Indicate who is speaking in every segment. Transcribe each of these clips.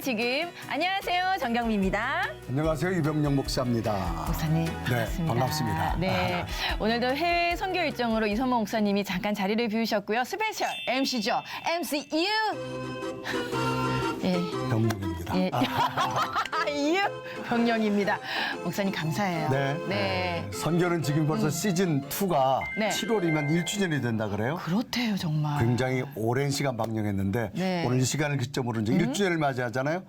Speaker 1: 지금. 안녕하세요. 정경미입니다.
Speaker 2: 안녕하세요. 이병영 목사입니다.
Speaker 1: 목사님 반갑습니다.
Speaker 2: 네, 반갑습니다.
Speaker 1: 네, 오늘도 해외 선교 일정으로 이선모 목사님이 잠깐 자리를 비우셨고요. 스페셜 MC죠. MC 이유. 예.
Speaker 2: 병영입니다.
Speaker 1: 예. 이유 병영입니다. 목사님 감사해요.
Speaker 2: 네. 선교는 지금 벌써 시즌 2가
Speaker 1: 네.
Speaker 2: 7월이면 1주년이 된다 그래요?
Speaker 1: 그렇대요, 정말.
Speaker 2: 굉장히 오랜 시간 방영했는데
Speaker 1: 네.
Speaker 2: 오늘 이 시간을 기점으로 이제 1주년을 맞이하잖아요.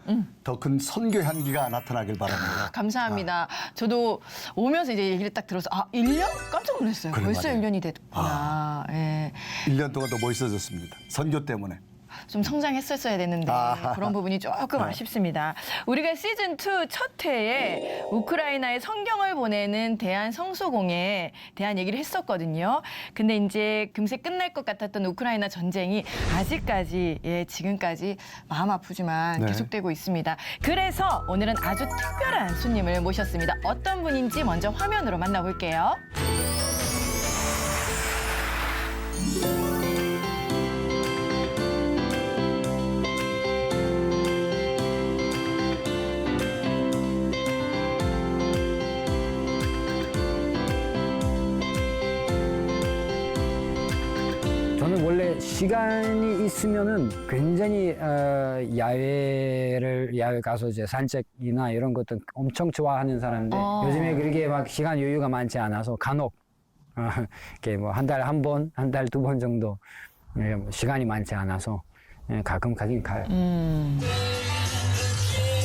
Speaker 2: 더 큰 선교 향기가 나타나길 바랍니다.
Speaker 1: 감사합니다. 저도 오면서 이제 얘기를 딱 들어서 1년? 깜짝 놀랐어요.
Speaker 2: 그래
Speaker 1: 벌써
Speaker 2: 말이에요.
Speaker 1: 1년이 됐구나. 예.
Speaker 2: 1년 동안 더 멋있어졌습니다. 선교 때문에.
Speaker 1: 좀 성장했었어야 되는데 그런 부분이 조금 아쉽습니다. 우리가 시즌2 첫 회에 우크라이나에 성경을 보내는 대한 성소공에 대한 얘기를 했었거든요. 근데 이제 금세 끝날 것 같았던 우크라이나 전쟁이 아직까지 지금까지 마음 아프지만
Speaker 2: 네.
Speaker 1: 계속되고 있습니다. 그래서 오늘은 아주 특별한 손님을 모셨습니다. 어떤 분인지 먼저 화면으로 만나볼게요.
Speaker 3: 저는 원래 시간이 있으면은 굉장히 야외 가서 이제 산책이나 이런 것도 엄청 좋아하는 사람인데 요즘에 그렇게 막 시간 여유가 많지 않아서 간혹 이렇게 뭐 한 달에 한 번, 한 달 두 번 정도 시간이 많지 않아서 가끔 가긴 가요.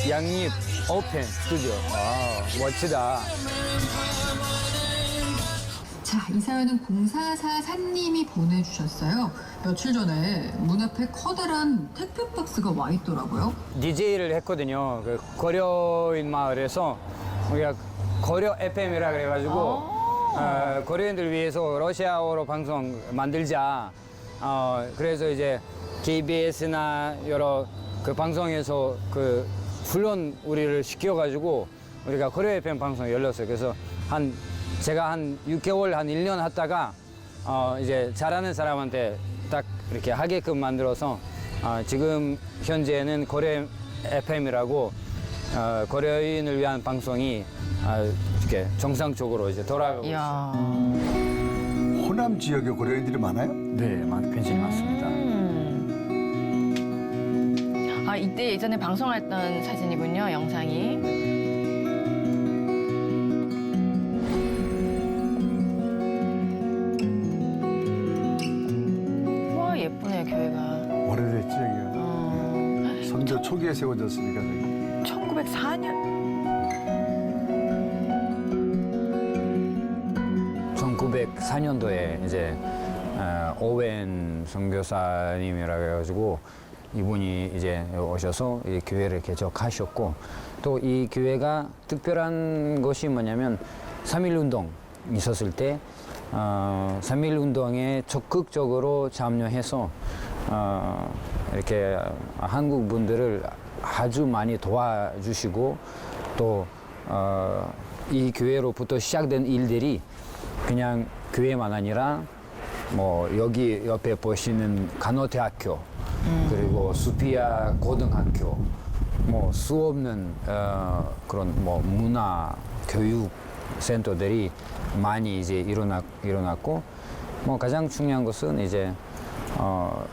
Speaker 3: 양립 오픈 스튜디오. 멋지다.
Speaker 4: 자, 이 사연은 0444님이 보내주셨어요. 며칠 전에 문 앞에 커다란 택배 박스가 와 있더라고요.
Speaker 3: DJ를 했거든요. 그 고려인 마을에서 우리가 고려 FM이라 그래가지고 고려인들 위해서 러시아어로 방송 만들자. 그래서 이제 KBS나 여러 그 방송에서 그 훈련 우리를 시켜가지고 우리가 고려 FM 방송 열렸어요. 그래서 제가 한 6개월, 한 1년 하다가 이제 잘하는 사람한테 딱 이렇게 하게끔 만들어서 지금 현재는 고려 FM이라고 고려인을 위한 방송이 이렇게 정상적으로 이제 돌아가고 있어요.
Speaker 2: 호남 지역에 고려인들이 많아요?
Speaker 3: 네, 굉장히 많습니다.
Speaker 1: 이때 예전에 방송했던 사진이군요, 영상이. 예쁘네요, 교회가.
Speaker 2: 오래됐지, 여기가. 선교 초기에 세워졌으니까.
Speaker 1: 1904년?
Speaker 3: 1904년도에 이제 오웬 선교사님이라 해가지고 이분이 이제 오셔서 이 교회를 개척하셨고 또 이 교회가 특별한 것이 뭐냐면 3.1 운동 있었을 때 3.1 운동에 적극적으로 참여해서 이렇게 한국 분들을 아주 많이 도와주시고 또 이 교회로부터 시작된 일들이 그냥 교회만 아니라 뭐 여기 옆에 보시는 간호대학교 그리고 수피아 고등학교 뭐 수없는 그런 뭐 문화 교육 센터들이 많이 이제 일어났고 뭐 가장 중요한 것은 이제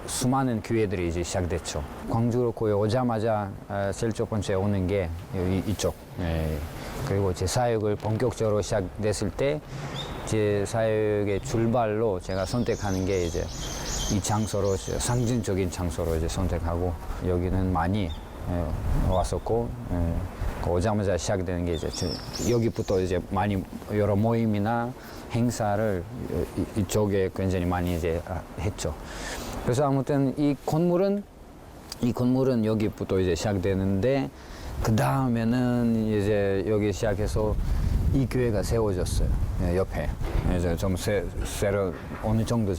Speaker 3: 수많은 교회들이 이제 시작됐죠. 광주로 거의 오자마자 제일 첫 번째 오는 게 이쪽. 그리고 제 사역을 본격적으로 시작됐을 때 제 사역의 출발로 제가 선택하는 게 이제 이 장소로 상징적인 장소로 이제 선택하고 여기는 많이 왔었고 오자마자 시작되는 게 이제 여기부터 이제 많이 여러 모임이나 행사를 이쪽에 굉장히 많이 이제 했죠. 그래서 아무튼 이 건물은 여기부터 이제 시작되는데 그 다음에는 이제 여기 시작해서 이 교회가 세워졌어요. 옆에 이제 좀 새로 어느 정도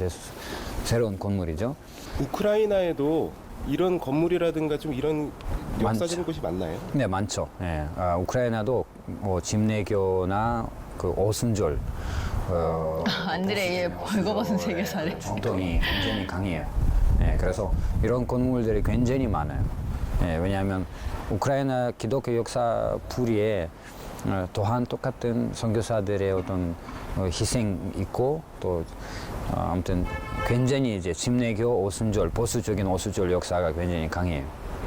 Speaker 3: 새로운 건물이죠.
Speaker 5: 우크라이나에도 이런 건물이라든가 좀 이런 역사적인 곳이 많나요?
Speaker 3: 네, 많죠. 네. 우크라이나도 뭐 집내교나 그 오순절
Speaker 1: 안드레이의 벌거벗은 세계사를.
Speaker 3: 전통이 굉장히 강해요. 네, 그래서 이런 건물들이 굉장히 많아요. 예, 왜냐하면 우크라이나 기독교 역사 뿌리에 또한 똑같은 선교사들의 어떤 희생 있고 또 아무튼 굉장히 이제 침례교 오순절 보수적인 오순절 역사가 굉장히 강해요.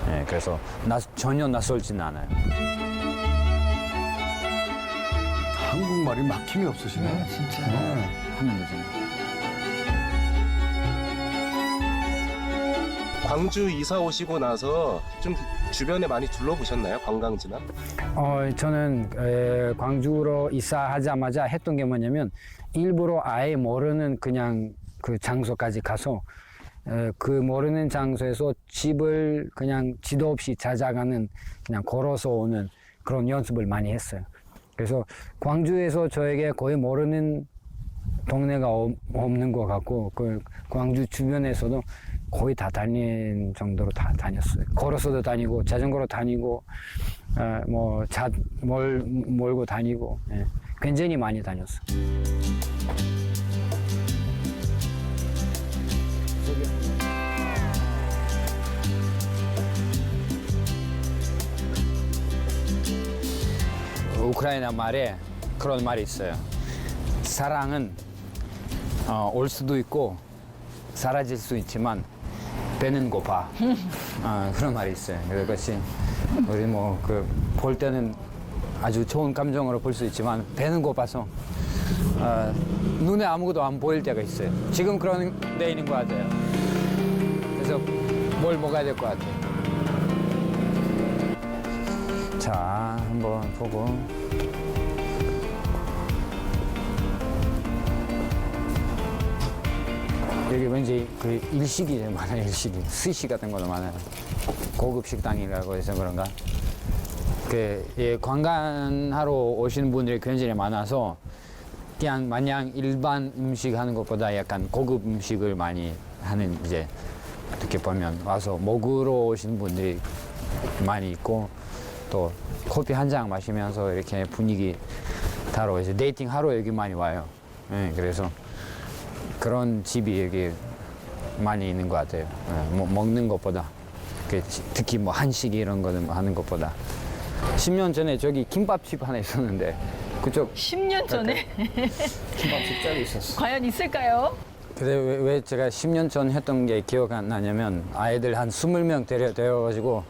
Speaker 3: 예, 그래서 전혀 낯설지는 않아요.
Speaker 2: 한국말이 막힘이 없으시네.
Speaker 1: 진짜.
Speaker 3: 하면 되잖아요.
Speaker 5: 광주 이사 오시고 나서 좀 주변에 많이 둘러보셨나요? 관광지나?
Speaker 3: 저는 광주로 이사하자마자 했던 게 뭐냐면 일부러 아예 모르는 그냥 그 장소까지 가서 그 모르는 장소에서 집을 그냥 지도 없이 찾아가는 그냥 걸어서 오는 그런 연습을 많이 했어요. 그래서 광주에서 저에게 거의 모르는 동네가 없는 것 같고 그 광주 주변에서도 거의 다 다닌 정도로 다 다녔어요. 걸어서도 다니고 자전거로 다니고 몰고 다니고 굉장히 많이 다녔어요. 우크라이나 말에 그런 말이 있어요. 사랑은 올 수도 있고 사라질 수 있지만 배는 고파. 그런 말이 있어요. 그것이 우리 볼 때는 아주 좋은 감정으로 볼 수 있지만 배는 고파서 눈에 아무것도 안 보일 때가 있어요. 지금 그런 데 있는 것 같아요. 그래서 뭘 먹어야 될 것 같아요. 자, 한번 보고. 여기 왠지 그 일식이 많아요, 일식이. 스시 같은 것도 많아요. 고급 식당이라고 해서 그런가. 관광하러 오시는 분들이 굉장히 많아서 그냥 마냥 일반 음식 하는 것보다 약간 고급 음식을 많이 하는 이제 어떻게 보면 와서 먹으러 오시는 분들이 많이 있고 또 커피 한 잔 마시면서 이렇게 분위기 타러 이제 데이팅 하러 여기 많이 와요. 네, 그래서 그런 집이 여기 많이 있는 것 같아요. 먹는 것보다 특히 한식 이런 거는 하는 것보다 10년 전에 저기 김밥집 하나 있었는데 그쪽
Speaker 1: 10년 전에
Speaker 3: 김밥집 짝이 있었어.
Speaker 1: 과연 있을까요?
Speaker 3: 근데 왜 제가 10년 전 했던 게 기억 안 나냐면 아이들 한 20명 데려가지고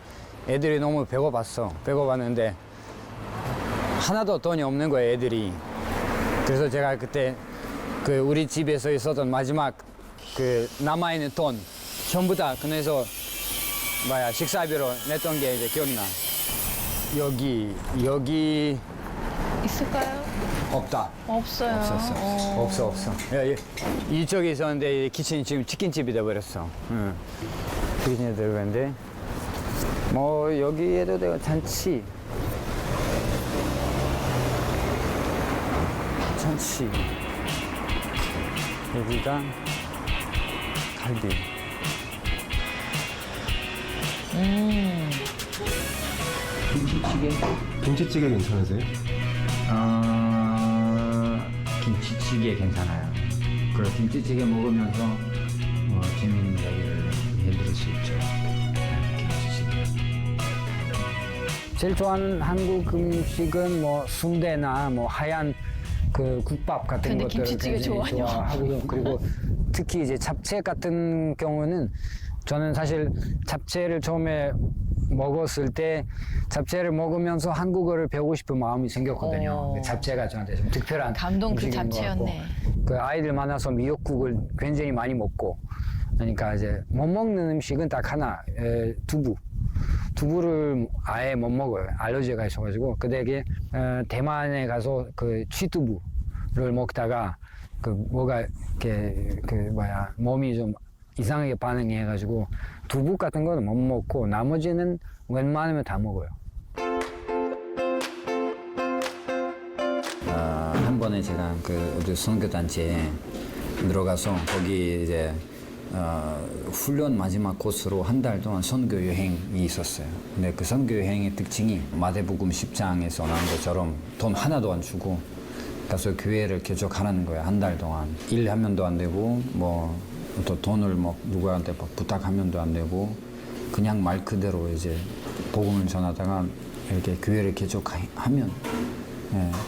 Speaker 3: 애들이 너무 배고팠는데 하나도 돈이 없는 거예요, 애들이. 그래서 제가 그때 우리 집에서 있었던 마지막 남아있는 돈 전부 다 그래서 식사비로 냈던 게 이제 기억나. 여기
Speaker 1: 있을까요?
Speaker 3: 없다.
Speaker 1: 없어요.
Speaker 3: 없어. 이쪽에 있었는데 키친이 지금 치킨집이 돼버렸어. 치킨이 돼버렸는데 여기에도 내가 잔치. 여기가 갈비.
Speaker 5: 김치찌개 괜찮으세요?
Speaker 3: 김치찌개 괜찮아요. 그리고 김치찌개 먹으면서 재밌는 이야기를 해드릴 수 있죠. 김치찌개. 제일 좋아하는 한국 음식은 순대나 하얀 국밥 같은
Speaker 1: 근데
Speaker 3: 것들을
Speaker 1: 김치찌개
Speaker 3: 굉장히 좋아하고요. 그리고 특히 이제 잡채 같은 경우는 저는 사실 잡채를 처음에 먹었을 때 잡채를 먹으면서 한국어를 배우고 싶은 마음이 생겼거든요. 잡채가 저한테 좀 특별한
Speaker 1: 감동 그
Speaker 3: 음식인 것 같고.
Speaker 1: 잡채였네.
Speaker 3: 아이들 많아서 미역국을 굉장히 많이 먹고 그러니까 이제 못 먹는 음식은 딱 하나, 두부. 두부를 아예 못 먹어요. 알러지가 있어가지고. 근데 대만에 가서 취두부를 먹다가 뭐가 이렇게 몸이 좀 이상하게 반응해가지고 두부 같은 거는 못 먹고 나머지는 웬만하면 다 먹어요. 한 번에 제가 어디 선교단체에 들어가서 거기 이제 훈련 마지막 코스로 한 달 동안 선교 여행이 있었어요. 근데 그 선교 여행의 특징이 마태복음 10장에서 나온 것처럼 돈 하나도 안 주고 가서 교회를 개척하라는 거예요. 한 달 동안 일하면도 안 되고 또 돈을 누구한테 부탁하면도 안 되고 그냥 말 그대로 이제 복음을 전하다가 이렇게 교회를 개척하면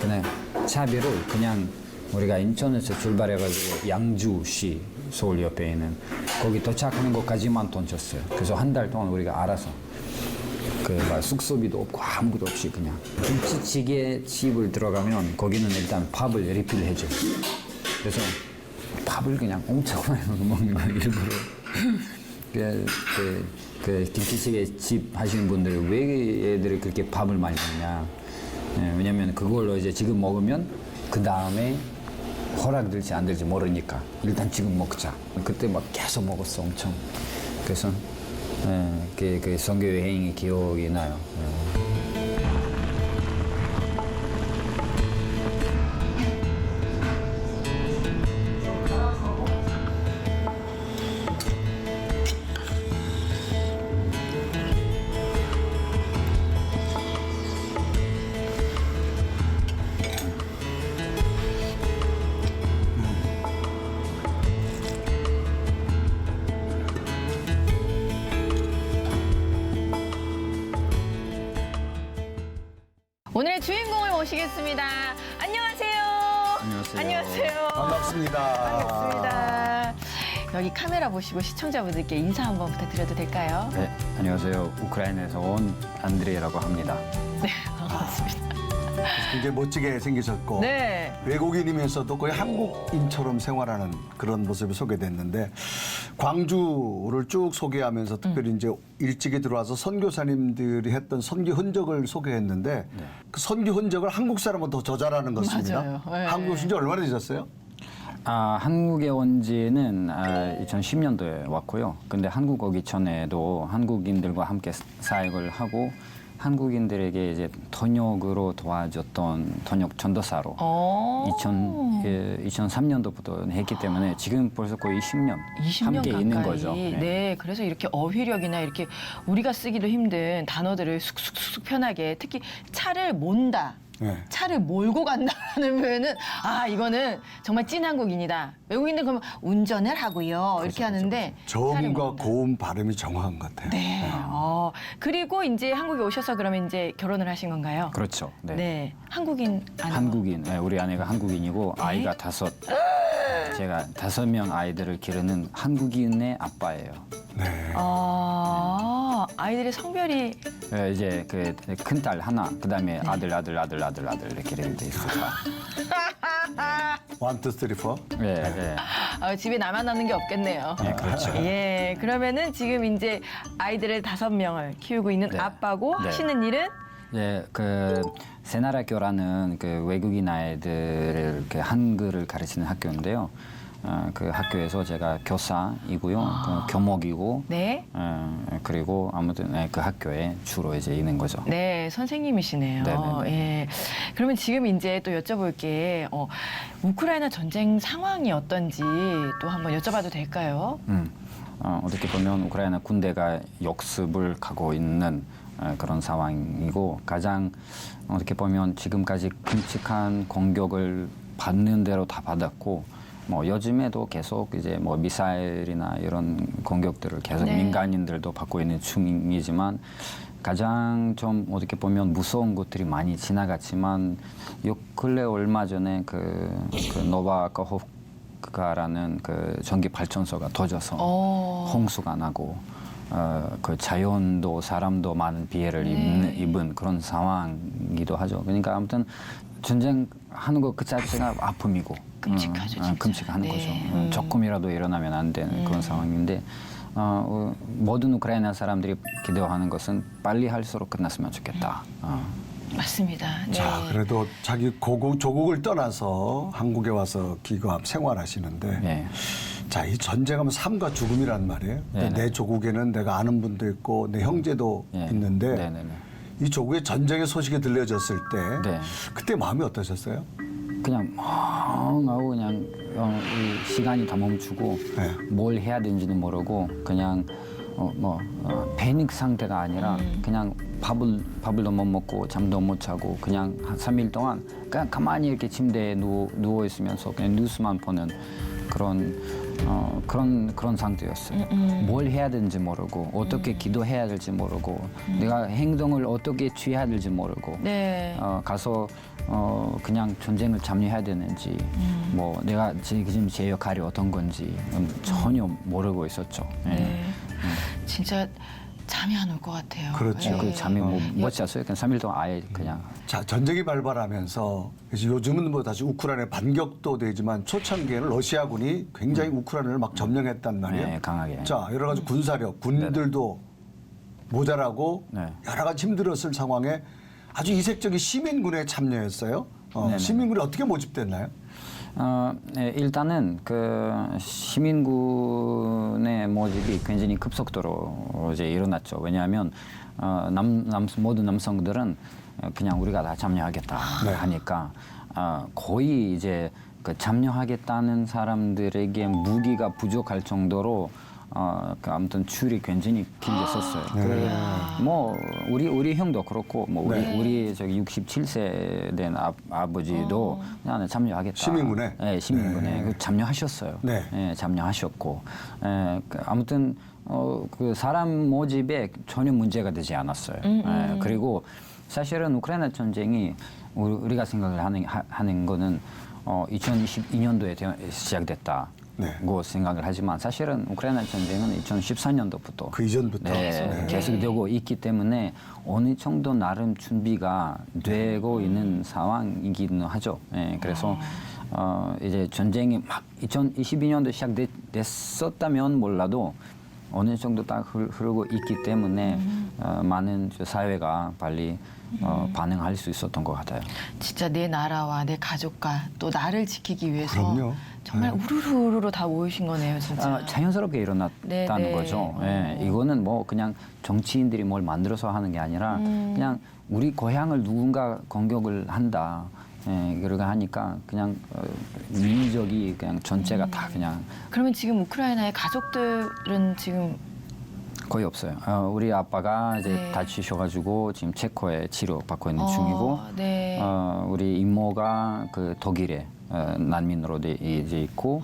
Speaker 3: 그냥 차비를 그냥 우리가 인천에서 출발해가지고 양주시 서울 옆에 있는 거기 도착하는 것까지만 돈 줬어요. 그래서 한 달 동안 우리가 알아서 막 숙소비도 없고 아무것도 없이 그냥 김치찌개 집을 들어가면 거기는 일단 밥을 리필해줘. 그래서 밥을 그냥 엄청 많이 먹는 거 일부러. 그 김치찌개 집 하시는 분들 왜 애들이 그렇게 밥을 많이 먹냐? 왜냐면 그걸로 이제 지금 먹으면 그 다음에 허락될지 안 될지 모르니까 일단 지금 먹자. 그때 막 계속 먹었어 엄청. 그래서 그 선교 여행이 기억이 나요.
Speaker 1: 오늘의 주인공을 모시겠습니다. 안녕하세요.
Speaker 3: 안녕하세요.
Speaker 1: 안녕하세요.
Speaker 2: 반갑습니다.
Speaker 1: 반갑습니다. 여기 카메라 보시고 시청자분들께 인사 한번 부탁드려도 될까요?
Speaker 3: 네, 안녕하세요. 우크라이나에서 온 안드레이라고 합니다.
Speaker 1: 네, 반갑습니다.
Speaker 2: 굉장히 멋지게 생기셨고
Speaker 1: 네.
Speaker 2: 외국인이면서도 거의 한국인처럼 생활하는 그런 모습이 소개됐는데 광주를 쭉 소개하면서 특별히 이제 일찍이 들어와서 선교사님들이 했던 선교 흔적을 소개했는데 그 선교 흔적을 한국 사람은 더 잘하는 것 같습니다.
Speaker 1: 맞아요. 네.
Speaker 2: 한국 오신 지 얼마나 되셨어요?
Speaker 3: 한국에 온 지는 2010년도에 왔고요. 근데 한국 오기 전에도 한국인들과 함께 사역을 하고 한국인들에게 이제 통역으로 도와줬던 통역 전도사로 2003년도부터 했기 때문에 지금 벌써 거의 20년
Speaker 1: 20년
Speaker 3: 함께
Speaker 1: 가까이.
Speaker 3: 있는 거죠.
Speaker 1: 네, 그래서 이렇게 어휘력이나 이렇게 우리가 쓰기도 힘든 단어들을 쑥쑥쑥 편하게 특히 차를 몬다.
Speaker 2: 네.
Speaker 1: 차를 몰고 간다는 표현은 이거는 정말 찐 한국인이다. 외국인들 그러면 운전을 하고요. 이렇게 하는데 차를
Speaker 2: 저음과
Speaker 1: 몬다.
Speaker 2: 고음 발음이 정확한 것 같아요.
Speaker 1: 네. 그리고 이제 한국에 오셔서 그러면 이제 결혼을 하신 건가요?
Speaker 3: 그렇죠. 네.
Speaker 1: 네. 한국인 아내.
Speaker 3: 한국인, 우리 아내가 한국인이고 아이가 5. 제가 5명 아이들을 기르는 한국인의 아빠예요.
Speaker 2: 네.
Speaker 1: 아이들의 성별이
Speaker 3: 이제 그 큰 딸 하나, 그다음에 아들 이렇게 돼 있어요.
Speaker 2: 1, 2, 3, 4.
Speaker 3: 네.
Speaker 1: 집에 나만 남는 게 없겠네요.
Speaker 3: 네, 그렇죠.
Speaker 1: 예, 그러면은 지금 이제 아이들을 5명을 키우고 있는
Speaker 3: 네.
Speaker 1: 아빠고
Speaker 3: 네.
Speaker 1: 하시는 일은
Speaker 3: 그 새나라교라는 그 외국인 아이들을 그 한글을 가르치는 학교인데요. 그 학교에서 제가 교사이고요, 그 교목이고,
Speaker 1: 네.
Speaker 3: 그리고 아무튼 그 학교에 주로 이제 있는 거죠.
Speaker 1: 네, 선생님이시네요.
Speaker 3: 네네네.
Speaker 1: 예. 그러면 지금 이제 또 여쭤볼 게 우크라이나 전쟁 상황이 어떤지 또 한번 여쭤봐도 될까요?
Speaker 3: 어떻게 보면 우크라이나 군대가 역습을 가고 있는 그런 상황이고 가장 어떻게 보면 지금까지 끔찍한 공격을 받는 대로 다 받았고 요즘에도 계속 이제 미사일이나 이런 공격들을 계속
Speaker 1: 네.
Speaker 3: 민간인들도 받고 있는 중이지만 가장 좀 어떻게 보면 무서운 것들이 많이 지나갔지만 요 근래 얼마 전에 그 노바카호프카라는 그 전기 발전소가 터져서 홍수가 나고 그 자연도 사람도 많은 피해를 입은 그런 상황이기도 하죠. 그러니까 아무튼 전쟁하는 것 그 자체가 아픔이고
Speaker 1: 끔찍하죠, 진짜.
Speaker 3: 끔찍한
Speaker 1: 네.
Speaker 3: 거죠. 조금이라도 일어나면 안 되는 그런 상황인데 모든 우크라이나 사람들이 기대하는 것은 빨리 할수록 끝났으면 좋겠다.
Speaker 1: 맞습니다. 네.
Speaker 2: 자, 그래도 자기 조국을 떠나서 한국에 와서 기거함 생활하시는데
Speaker 3: 네.
Speaker 2: 자, 이 전쟁하면 삶과 죽음이란 말이에요. 근데
Speaker 3: 네네.
Speaker 2: 내 조국에는 내가 아는 분도 있고 내 형제도
Speaker 3: 네.
Speaker 2: 있는데
Speaker 3: 네네네.
Speaker 2: 이 조국의 전쟁의 소식이 들려졌을 때
Speaker 3: 네.
Speaker 2: 그때 마음이 어떠셨어요?
Speaker 3: 그냥 멍하고 그냥 이 시간이 다 멈추고
Speaker 2: 네.
Speaker 3: 뭘 해야 되는지는 모르고 그냥 패닉 상태가 아니라 그냥 밥을도 못 먹고 잠도 못 자고 그냥 한 3일 동안 그냥 가만히 이렇게 침대에 누워 있으면서 그냥 뉴스만 보는 그런 그런 상태였어요. 뭘 해야 되는지 모르고 어떻게 기도해야 될지 모르고 내가 행동을 어떻게 취해야 될지 모르고
Speaker 1: 네.
Speaker 3: 가서 그냥 전쟁을 참여해야 되는지 뭐 내가 지금 제 역할이 어떤 건지 전혀 모르고 있었죠. 예.
Speaker 1: 네. 진짜 잠이 안 올 것 같아요.
Speaker 2: 그렇죠.
Speaker 1: 네.
Speaker 3: 그 잠이 못 잤어요. 그냥 3일 동안 아예 그냥
Speaker 2: 자, 전쟁이 발발하면서 그래서 요즘은 뭐 다시 우크라이나 반격도 되지만 초창기에는 러시아군이 굉장히 우크라이나를 막 점령했단 말이에요.
Speaker 3: 네, 강하게.
Speaker 2: 자, 여러 가지 군사력, 군들도 모자라고
Speaker 3: 네.
Speaker 2: 여러 가지 힘들었을 상황에 아주 이색적인 시민군에 참여했어요.
Speaker 3: 네네.
Speaker 2: 시민군이 어떻게 모집됐나요?
Speaker 3: 네, 일단은 그 시민군의 모집이 굉장히 급속도로 이제 일어났죠. 왜냐하면 모든 남성들은 그냥 우리가 다 참여하겠다
Speaker 2: 네.
Speaker 3: 하니까 거의 이제 그 참여하겠다는 사람들에게 무기가 부족할 정도로 그 아무튼 줄이 굉장히 길게 섰어요. 뭐 우리 형도 그렇고 뭐 우리 저기 67세 된 아버지도 나는 참여하겠다.
Speaker 2: 시민군에?
Speaker 3: 네, 시민군에
Speaker 2: 네.
Speaker 3: 그 참여하셨어요.
Speaker 2: 네.
Speaker 3: 예, 참여하셨고 아무튼 그 사람 모집에 전혀 문제가 되지 않았어요. 예, 그리고 사실은 우크라이나 전쟁이 우리가 생각을 하는 거는 2022년도에 시작됐다.
Speaker 2: 네.
Speaker 3: 고 생각을 하지만 사실은 우크라이나 전쟁은 2014년도부터
Speaker 2: 그 이전부터.
Speaker 3: 네, 계속되고 있기 때문에 어느 정도 나름 준비가 되고 있는 상황이기는 하죠. 예, 그래서 이제 전쟁이 막 2022년도 시작됐었다면 몰라도 어느 정도 딱 흐르고 있기 때문에 많은 사회가 빨리 반응할 수 있었던 것 같아요.
Speaker 1: 진짜 내 나라와 내 가족과 또 나를 지키기 위해서
Speaker 2: 그럼요.
Speaker 1: 정말 우르르 다 모이신 거네요, 진짜.
Speaker 3: 자연스럽게 일어났다는
Speaker 1: 네.
Speaker 3: 거죠. 예, 이거는 뭐 그냥 정치인들이 뭘 만들어서 하는 게 아니라 그냥 우리 고향을 누군가 공격을 한다. 예, 그러고 하니까 그냥 민족이 그냥 전체가 다 그냥
Speaker 1: 그러면 지금 우크라이나의 가족들은 지금
Speaker 3: 거의 없어요. 우리 아빠가 이제
Speaker 1: 네.
Speaker 3: 다치셔가지고 지금 체코에 치료 받고 있는 중이고,
Speaker 1: 네.
Speaker 3: 우리 이모가 그 독일에 난민으로 이제 있고,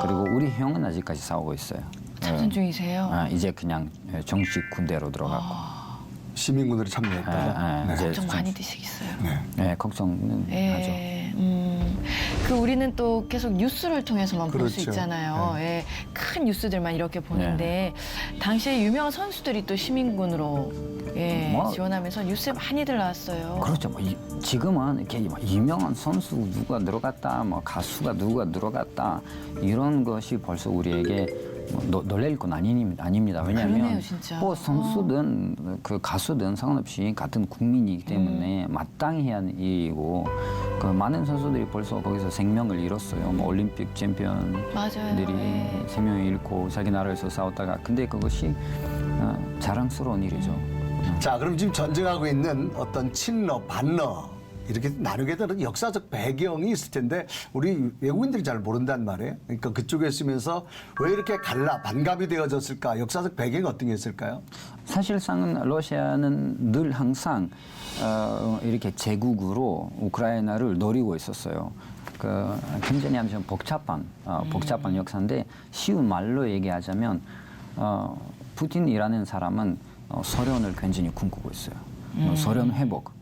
Speaker 3: 그리고 우리 형은 아직까지 싸우고 있어요.
Speaker 1: 참전 중이세요?
Speaker 3: 이제 그냥 정식 군대로 들어갔고,
Speaker 2: 시민군들이 참여했다.
Speaker 3: 이제
Speaker 1: 걱정 많이 되시겠어요.
Speaker 3: 네, 걱정은 하죠.
Speaker 1: 예, 그 우리는 또 계속 뉴스를 통해서만 볼 수
Speaker 2: 그렇죠.
Speaker 1: 있잖아요. 예, 큰 뉴스들만 이렇게 보는데 당시에 유명한 선수들이 또 시민군으로
Speaker 3: 뭐,
Speaker 1: 지원하면서 뉴스에 많이들 나왔어요.
Speaker 3: 그렇죠. 뭐 지금은 이렇게 뭐 유명한 선수 누가 들어갔다, 뭐 가수가 누가 들어갔다 이런 것이 벌써 우리에게 뭐 놀랄 건 아닙니다. 왜냐하면
Speaker 1: 그러네요, 진짜.
Speaker 3: 뭐 선수든 그 가수든 상관없이 같은 국민이기 때문에 마땅히 해야 하는 일이고 그 많은 선수들이 벌써 거기서 생명을 잃었어요. 뭐 올림픽 챔피언들이
Speaker 1: 맞아요. 네.
Speaker 3: 생명을 잃고 자기 나라에서 싸웠다가 근데 그것이 자랑스러운 일이죠.
Speaker 2: 자, 그럼 지금 전쟁하고 있는 어떤 친러, 반러 이렇게 나누게 되는 역사적 배경이 있을 텐데 우리 외국인들이 잘 모른단 말이에요. 그러니까 그쪽에 있으면서 왜 이렇게 반감이 되어졌을까? 역사적 배경이 어떤 게 있을까요?
Speaker 3: 사실상은 러시아는 늘 항상 이렇게 제국으로 우크라이나를 노리고 있었어요. 그 굉장히 아주 복잡한 역사인데 쉬운 말로 얘기하자면 푸틴이라는 사람은 소련을 굉장히 꿈꾸고 있어요. 소련 회복.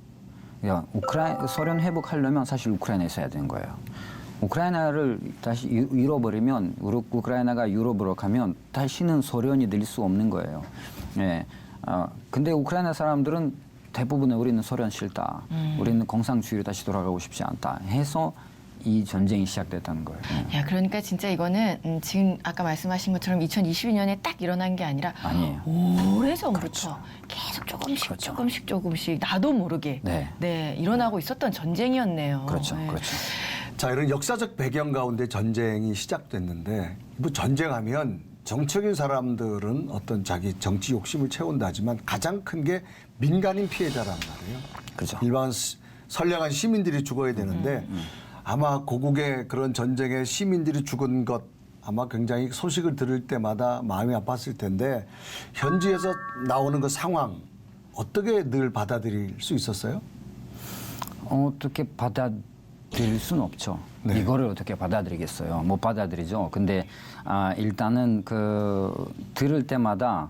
Speaker 3: 소련 회복하려면 사실 우크라이나에 있어야 되는 거예요. 우크라이나를 다시 잃어버리면 우크라이나가 유럽으로 가면 다시는 소련이 될 수 없는 거예요. 예. 근데 우크라이나 사람들은 대부분은 우리는 소련 싫다. 우리는 공산주의로 다시 돌아가고 싶지 않다. 해서 이 전쟁이 시작됐다는 거예요.
Speaker 1: 야, 그러니까 진짜 이거는 지금 아까 말씀하신 것처럼 2022년에 딱 일어난 게 아니라
Speaker 3: 아니에요.
Speaker 1: 오래전부터
Speaker 3: 그렇죠.
Speaker 1: 계속 조금씩
Speaker 3: 그렇죠.
Speaker 1: 조금씩 나도 모르게
Speaker 3: 네.
Speaker 1: 일어나고 있었던 전쟁이었네요.
Speaker 3: 그렇죠.
Speaker 1: 네.
Speaker 3: 그렇죠.
Speaker 2: 자, 이런 역사적 배경 가운데 전쟁이 시작됐는데 뭐 전쟁하면 정치적인 사람들은 어떤 자기 정치 욕심을 채운다 하지만 가장 큰 게 민간인 피해자란 말이에요.
Speaker 3: 그렇죠.
Speaker 2: 일반 선량한 시민들이 죽어야 되는데 아마 고국의 그런 전쟁에 시민들이 죽은 것 아마 굉장히 소식을 들을 때마다 마음이 아팠을 텐데 현지에서 나오는 그 상황 어떻게 늘 받아들일 수 있었어요?
Speaker 3: 어떻게 드릴 수는 없죠.
Speaker 2: 네.
Speaker 3: 이거를 어떻게 받아들이겠어요? 못 받아들이죠. 근데 일단은 들을 때마다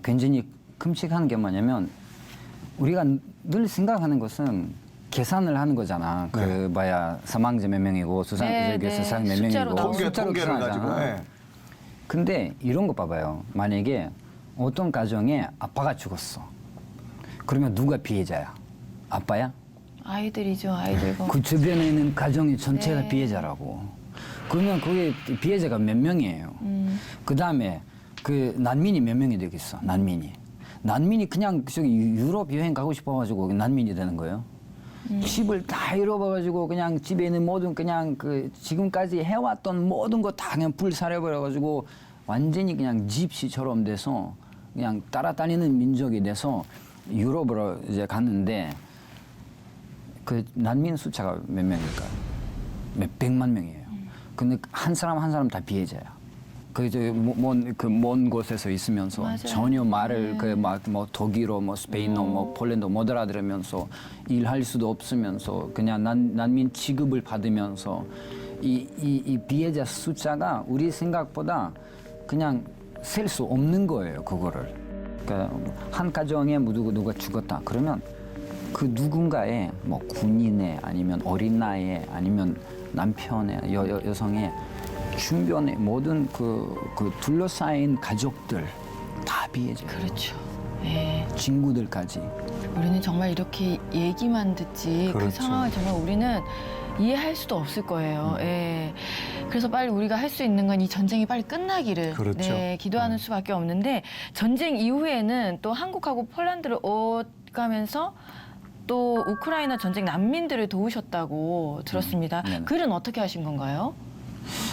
Speaker 3: 굉장히 끔찍한 게 뭐냐면 우리가 늘 생각하는 것은 계산을 하는 거잖아.
Speaker 2: 네.
Speaker 3: 사망자 몇 명이고 수상 몇
Speaker 1: 숫자로
Speaker 3: 명이고
Speaker 1: 나오고.
Speaker 2: 통계를
Speaker 3: 계산하잖아.
Speaker 2: 가지고. 예.
Speaker 3: 근데 이런 거 봐봐요. 만약에 어떤 가정에 아빠가 죽었어. 그러면 누가 피해자야? 아빠야?
Speaker 1: 아이들이죠, 아이들과.
Speaker 3: 그 주변에 있는 가정이 전체가
Speaker 1: 네.
Speaker 3: 피해자라고. 그러면 그게 피해자가 몇 명이에요. 그 다음에 그 난민이 몇 명이 되겠어, 난민이 그냥 저기 유럽 여행 가고 싶어가지고 난민이 되는 거예요. 집을 다 잃어버려가지고 그냥 집에 있는 모든 그냥 지금까지 해왔던 모든 거 다 그냥 불살해버려가지고 완전히 그냥 집시처럼 돼서 그냥 따라다니는 민족이 돼서 유럽으로 이제 갔는데 그 난민 숫자가 몇 명일까요? 몇 백만 명이에요. 근데 한 사람 한 사람 다 피해자야. 먼 곳에서 있으면서
Speaker 1: 맞아요.
Speaker 3: 전혀 말을 뭐 독일어, 뭐 스페인어, 뭐 폴란드어 못 알아들으면서 일할 수도 없으면서 그냥 난민 취급을 받으면서 이 피해자 숫자가 우리 생각보다 그냥 셀 수 없는 거예요. 그거를. 그러니까 한 가정에 누가 죽었다 그러면 그 누군가의 뭐 군인의 아니면 어린 나이에 아니면 남편의 여성의 주변의 모든 그 둘러싸인 가족들 다 피해자예요.
Speaker 1: 그렇죠. 예.
Speaker 3: 친구들까지.
Speaker 1: 우리는 정말 이렇게 얘기만 듣지 그
Speaker 2: 그렇죠.
Speaker 1: 상황을 정말 우리는 이해할 수도 없을 거예요. 예. 그래서 빨리 우리가 할 수 있는 건 이 전쟁이 빨리 끝나기를
Speaker 2: 그렇죠.
Speaker 1: 네, 기도하는 수밖에 없는데 전쟁 이후에는 또 한국하고 폴란드를 오가면서 또 우크라이나 전쟁 난민들을 도우셨다고 들었습니다.
Speaker 3: 네네.
Speaker 1: 글은 어떻게 하신 건가요?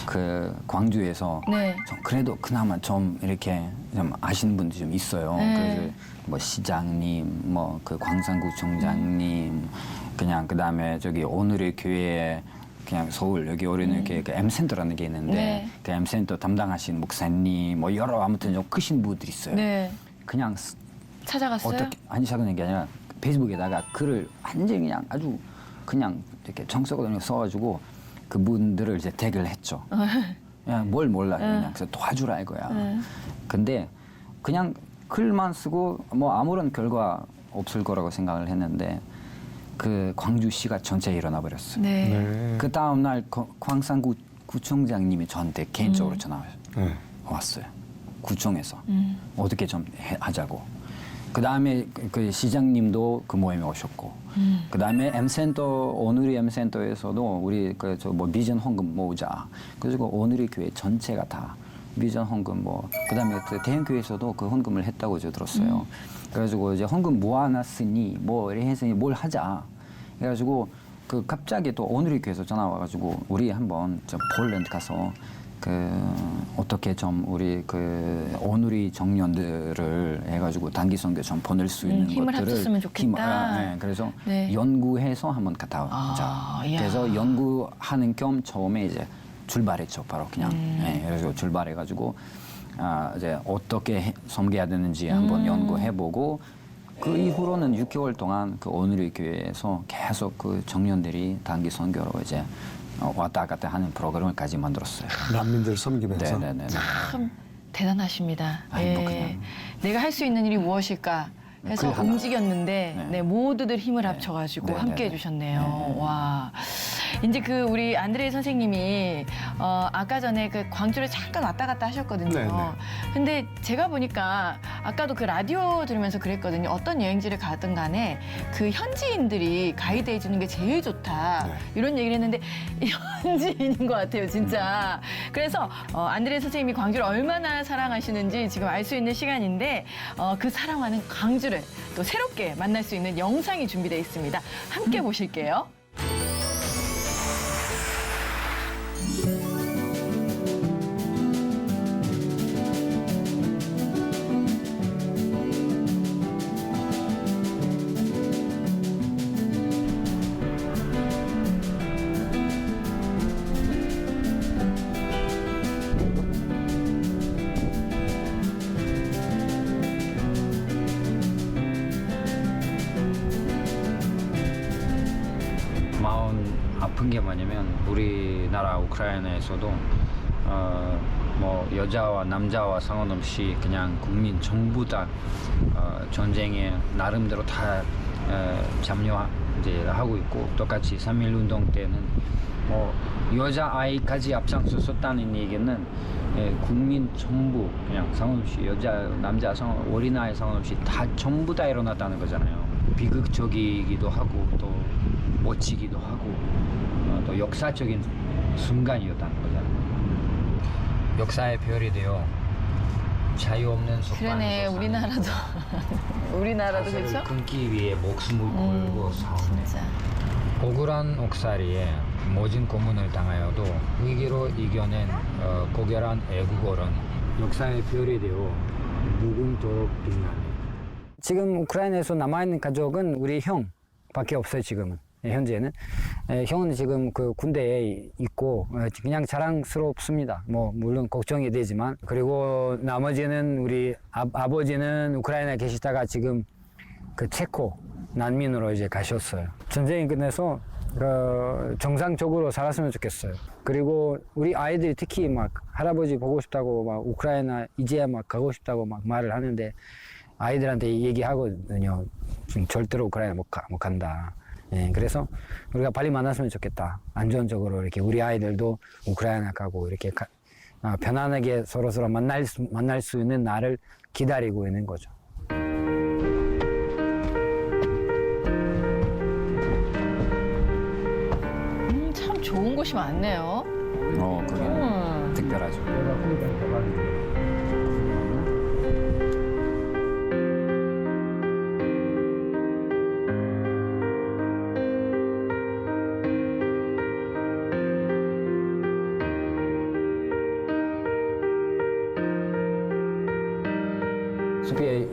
Speaker 3: 그 광주에서
Speaker 1: 네.
Speaker 3: 좀 그래도 그나마 좀 이렇게 좀 아시는 분들이 좀 있어요.
Speaker 1: 네.
Speaker 3: 그래서 뭐 시장님, 뭐 그 광산구청장님, 그냥 그 다음에 저기 오늘의 교회 그냥 서울 여기 오리는 교회 그 M센터라는 게 있는데
Speaker 1: 네.
Speaker 3: 그 M센터 담당하신 목사님, 뭐 여러 아무튼 좀 크신 분들이 있어요.
Speaker 1: 네.
Speaker 3: 그냥
Speaker 1: 찾아갔어요?
Speaker 3: 어떻게 아니 작은 게 아니라 페이스북에다가 글을 완전히 그냥 아주 그냥 이렇게 정석으로 써가지고 그분들을 이제 태그를 했죠. 그냥 뭘 몰라요. 그냥 그래서 도와주라 이거야. 근데 그냥 글만 쓰고 뭐 아무런 결과 없을 거라고 생각을 했는데 그 광주시가 전체 일어나 버렸어요.
Speaker 1: 네.
Speaker 2: 네.
Speaker 3: 그 다음 날 광산구청장님이 저한테 개인적으로 전화
Speaker 2: 네.
Speaker 3: 왔어요. 구청에서 어떻게 좀 하자고. 그 다음에 그 시장님도 그 모임에 오셨고, 그 다음에 M센터 오누리 M센터에서도 우리 뭐 비전 헌금 모으자. 그래서 오누리 교회 전체가 다 비전 헌금 그 다음에 그 대형교회에서도 그 헌금을 했다고 저 들었어요. 그래가지고 이제 헌금 모아놨으니 뭐 이래 해서 뭘 하자. 그래가지고 그 갑자기 또 오누리 교회에서 전화 와가지고 우리 한번 저 폴란드 가서 어떻게 좀 우리 오누리 청년들을 해가지고 단기 선교 좀 보낼 수 있는
Speaker 1: 힘을
Speaker 3: 것들을
Speaker 1: 합쳤으면 좋겠다.
Speaker 3: 네, 그래서
Speaker 1: 네.
Speaker 3: 연구해서 한번 갔다 오자.
Speaker 1: 이야.
Speaker 3: 그래서 연구하는 겸 처음에 이제 출발했죠. 바로 그냥. 네, 그래서 출발해가지고 이제 어떻게 섬겨야 되는지 한번 연구해보고 그 이후로는 6개월 동안 그 오누리 교회에서 계속 그 청년들이 단기 선교로 이제 왔다 갔다 하는 프로그램을까지 만들었어요.
Speaker 2: 난민들 섬기면서.
Speaker 3: 네네네.
Speaker 1: 참 대단하십니다.
Speaker 3: 아니, 뭐 그냥.
Speaker 1: 내가 할 수 있는 일이 무엇일까 해서
Speaker 3: 글 하나.
Speaker 1: 움직였는데
Speaker 3: 네.
Speaker 1: 네, 모두들 힘을 합쳐가지고
Speaker 3: 네,
Speaker 1: 함께
Speaker 3: 네,
Speaker 1: 해주셨네요.
Speaker 3: 네.
Speaker 1: 와, 이제 우리 안드레이 선생님이 아까 전에 그 광주를 잠깐 왔다 갔다 하셨거든요.
Speaker 2: 네, 네.
Speaker 1: 근데 제가 보니까 아까도 그 라디오 들으면서 그랬거든요. 어떤 여행지를 가든 간에 그 현지인들이 가이드 해주는 게 제일 좋다.
Speaker 2: 네.
Speaker 1: 이런 얘기를 했는데 현지인인 것 같아요, 진짜. 그래서 안드레이 선생님이 광주를 얼마나 사랑하시는지 지금 알 수 있는 시간인데 그 사랑하는 광주를 또 새롭게 만날 수 있는 영상이 준비되어 있습니다. 함께 보실게요.
Speaker 3: 큰 게 뭐냐면 우리나라 우크라이나에서도 뭐 여자와 남자와 상관없이 그냥 국민 전부 다 전쟁에 나름대로 다 참여 이제 하고 있고 똑같이 3.1 운동 때는 뭐 여자 아이까지 앞장섰었다는 얘기는 국민 전부 그냥 상관없이 여자 남자 어린아이 상관없이 다 전부 다 일어났다는 거잖아요. 비극적이기도 하고 또 멋지기도 하고 또 역사적인 순간이었다는 거잖아요. 역사의 별이 되어 자유 없는 속반에서
Speaker 1: 그러네, 우리나라도. 우리나라도 그렇죠?
Speaker 3: 끊기 위해 목숨을 걸고 싸우네.
Speaker 1: 진짜.
Speaker 3: 억울한 옥살이에 모진 고문을 당하여도 위기로 이겨낸 고결한 애국어는 역사의 별이 되어 무궁토록 빛나네. 지금 우크라이나에서 남아있는 가족은 우리 형밖에 없어요. 지금은 현재는 형은 지금 그 군대에 있고 그냥 자랑스럽습니다. 뭐 물론 걱정이 되지만 그리고 나머지는 우리 아버지는 우크라이나에 계시다가 지금 그 체코 난민으로 이제 가셨어요. 전쟁이 끝나서 정상적으로 살았으면 좋겠어요. 그리고 우리 아이들이 특히 막 할아버지 보고 싶다고 막 우크라이나 이제야 막 가고 싶다고 막 말을 하는데 아이들한테 얘기하거든요. 지금 절대로 우크라이나 못 간다. 예, 그래서 우리가 빨리 만났으면 좋겠다. 안전적으로 이렇게 우리 아이들도 우크라이나 가고 이렇게 편안하게 서로 만날 수 있는 날을 기다리고 있는 거죠.
Speaker 1: 참 좋은 곳이 많네요.
Speaker 3: 그게 특별하죠. 숲의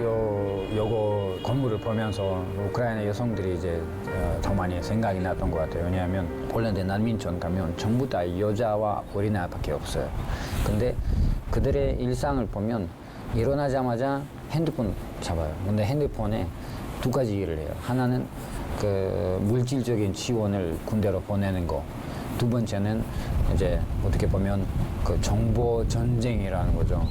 Speaker 3: 요거 건물을 보면서 우크라이나 여성들이 이제 더 많이 생각이 났던 것 같아요. 왜냐하면 폴란드 난민촌 가면 전부 다 여자와 어린아이밖에 없어요. 근데 그들의 일상을 보면 일어나자마자 핸드폰 잡아요. 근데 핸드폰에 두 가지 일을 해요. 하나는 그 물질적인 지원을 군대로 보내는 거. 두 번째는 이제 어떻게 보면 그 정보 전쟁이라는 거죠.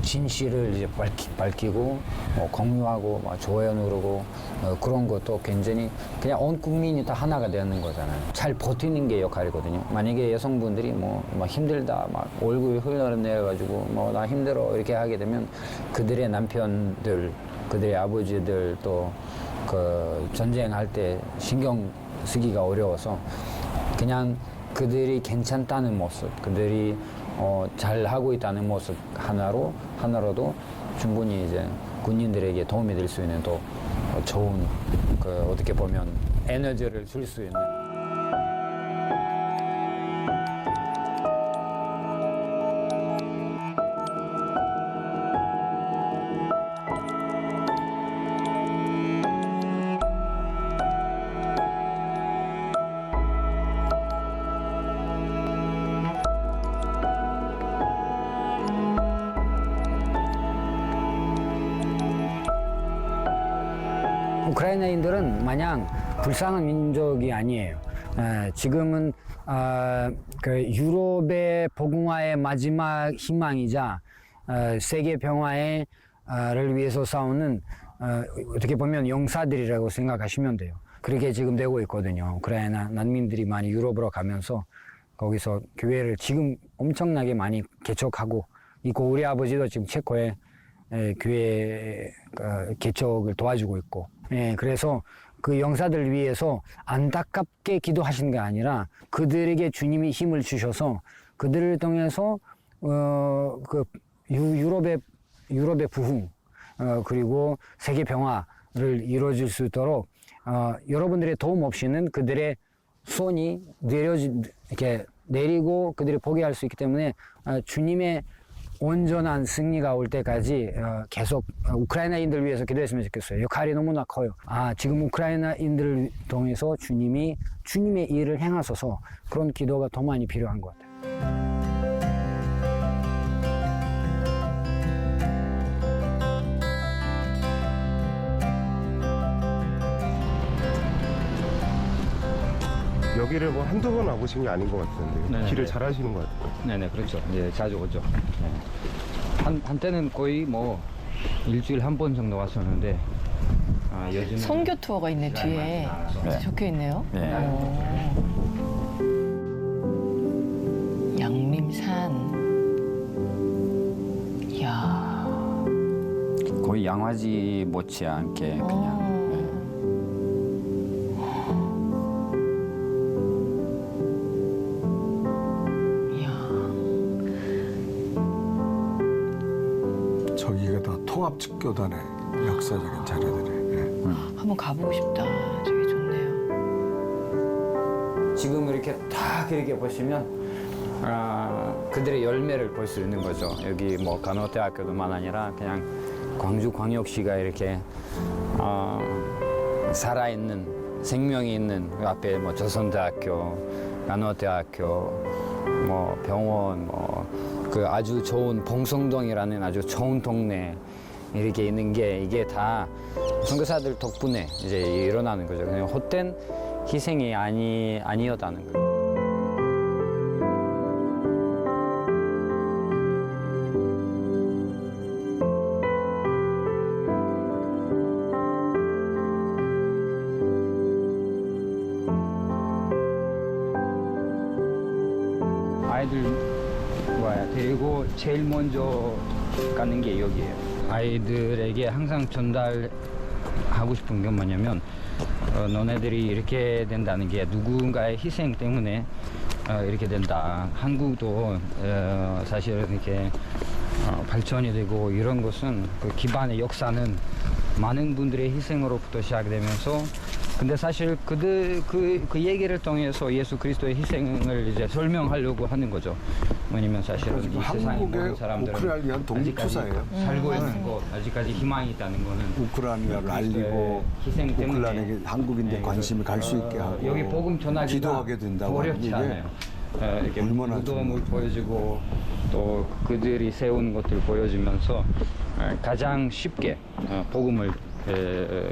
Speaker 3: 진실을 이제 밝히고 공유하고 좋아요 누르고 그런 것도 굉장히 그냥 온 국민이 다 하나가 되는 거잖아요. 잘 버티는 게 역할이거든요. 만약에 여성분들이 막 힘들다, 막 얼굴 흘러내려가지고 나 힘들어 이렇게 하게 되면 그들의 남편들, 그들의 아버지들 또 그 전쟁할 때 신경 쓰기가 어려워서 그냥 그들이 괜찮다는 모습, 그들이 잘 하고 있다는 모습 하나로도 충분히 이제 군인들에게 도움이 될 수 있는 또 좋은 그 어떻게 보면 에너지를 줄 수 있는. 우크라이나인들은 마냥 불쌍한 민족이 아니에요. 지금은 그 유럽의 복음화의 마지막 희망이자 세계 평화를 위해서 싸우는 어떻게 보면 용사들이라고 생각하시면 돼요. 그렇게 지금 되고 있거든요. 우크라이나 난민들이 많이 유럽으로 가면서 거기서 교회를 지금 엄청나게 많이 개척하고 있고 우리 아버지도 지금 체코에 교회 개척을 도와주고 있고 그래서 그 영사들 위해서 안타깝게 기도하시는 게 아니라 그들에게 주님이 힘을 주셔서 그들을 통해서 그 유럽의 부흥 그리고 세계 평화를 이루어질 수 있도록 여러분들의 도움 없이는 그들의 손이 이렇게 내리고 그들이 포기할 수 있기 때문에 주님의 온전한 승리가 올 때까지 계속 우크라이나인들 위해서 기도했으면 좋겠어요. 역할이 너무나 커요. 지금 우크라이나인들을 통해서 주님의 일을 행하셔서 그런 기도가 더 많이 필요한 것 같아요.
Speaker 5: 여기를 뭐 한두 번 와보신 게 아닌 것 같은데
Speaker 3: 네.
Speaker 5: 길을 잘 아시는 것 같아요.
Speaker 3: 네네, 그렇죠. 예, 자주 오죠. 네. 한때는 거의 뭐 일주일에 한 번 정도 왔었는데, 요즘은
Speaker 1: 선교 투어가 있네 뒤에
Speaker 3: 네.
Speaker 1: 적혀 있네요.
Speaker 3: 네.
Speaker 1: 양림산. 이야.
Speaker 3: 거의 양화지 못지않게 그냥.
Speaker 2: 저기가 다 통합측교단의 역사적인 자료들이에요. 예.
Speaker 1: 한번 가보고 싶다. 저기 좋네요.
Speaker 3: 지금 이렇게 딱 이렇게 보시면 그들의 열매를 볼 수 있는 거죠. 여기 뭐 간호대학교도만 아니라 그냥 광주광역시가 이렇게 살아있는 생명이 있는 그 앞에 뭐 조선대학교, 간호대학교, 뭐 병원, 뭐 그 아주 좋은 봉성동이라는 아주 좋은 동네 이렇게 있는 게 이게 다 선교사들 덕분에 이제 일어나는 거죠. 그냥 헛된 희생이 아니었다는 거예요. 아이들 데리고 제일 먼저 가는 게 여기예요. 아이들에게 항상 전달하고 싶은 게 뭐냐면 너네들이 이렇게 된다는 게 누군가의 희생 때문에 이렇게 된다. 한국도 사실 이렇게 발전이 되고 이런 것은 그 기반의 역사는 많은 분들의 희생으로부터 시작되면서 근데 사실 그 얘기를 통해서 예수 그리스도의 희생을 이제 설명하려고 하는 거죠. 왜냐면 사실은 이 세상에 모든
Speaker 2: 한국의
Speaker 3: 사람들은
Speaker 2: 우크라이나를 위한 독립투사예요.
Speaker 3: 살고 있는 것, 아직까지 희망이 있다는 거는
Speaker 2: 우크라이나를 알리고
Speaker 3: 희생 때문에
Speaker 2: 우크라이나에 한국인들 관심이 갈 수 있게 하고
Speaker 3: 여기 복음 전하기가
Speaker 2: 기도하게 된다고 하는
Speaker 3: 어렵지
Speaker 2: 게
Speaker 3: 않아요. 이렇게
Speaker 2: 얼마나
Speaker 3: 무덤을 보여주고 또 그들이 세운 것들 보여주면서 가장 쉽게 복음을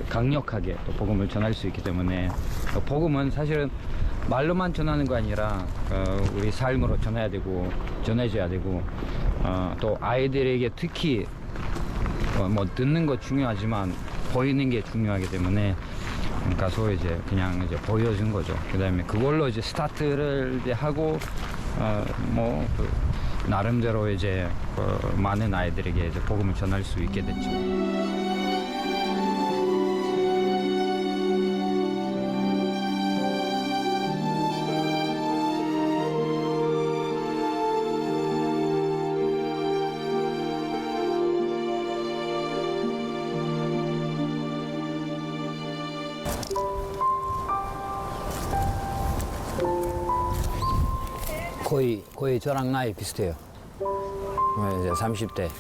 Speaker 3: 강력하게 또 복음을 전할 수 있기 때문에 복음은 사실은 말로만 전하는 거 아니라 우리 삶으로 전해야 되고 전해줘야 되고 또 아이들에게 특히 뭐 듣는 거 중요하지만 보이는 게 중요하기 때문에 가서 이제 그냥 이제 보여준 거죠. 그다음에 그걸로 이제 스타트를 이제 하고 그 나름대로 이제 많은 아이들에게 이제 복음을 전할 수 있게 됐죠. 거의 저랑 나이 비슷해요. 이제 30대.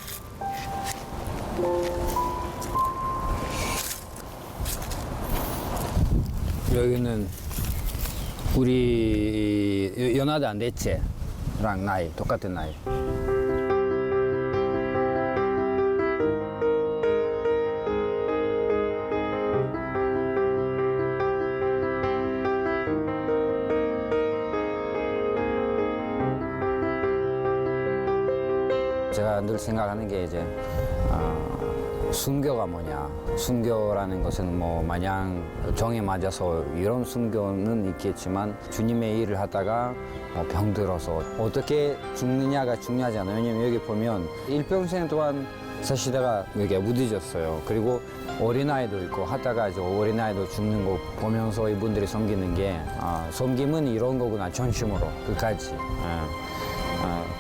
Speaker 3: 여기는 우리 연하대 넷째랑 나이 똑같은 나이. 제가 늘 생각하는 게 이제 순교가 뭐냐. 순교라는 것은 뭐 마냥 정에 맞아서 이런 순교는 있겠지만 주님의 일을 하다가 뭐 병들어서 어떻게 죽느냐가 중요하지 않아요. 왜냐면 여기 보면 일평생 동안 사시다가 여기가 무뎌졌어요. 그리고 어린아이도 있고 하다가 이제 어린아이도 죽는 거 보면서 이분들이 섬기는 게 섬김은 이런 거구나. 전심으로 끝까지.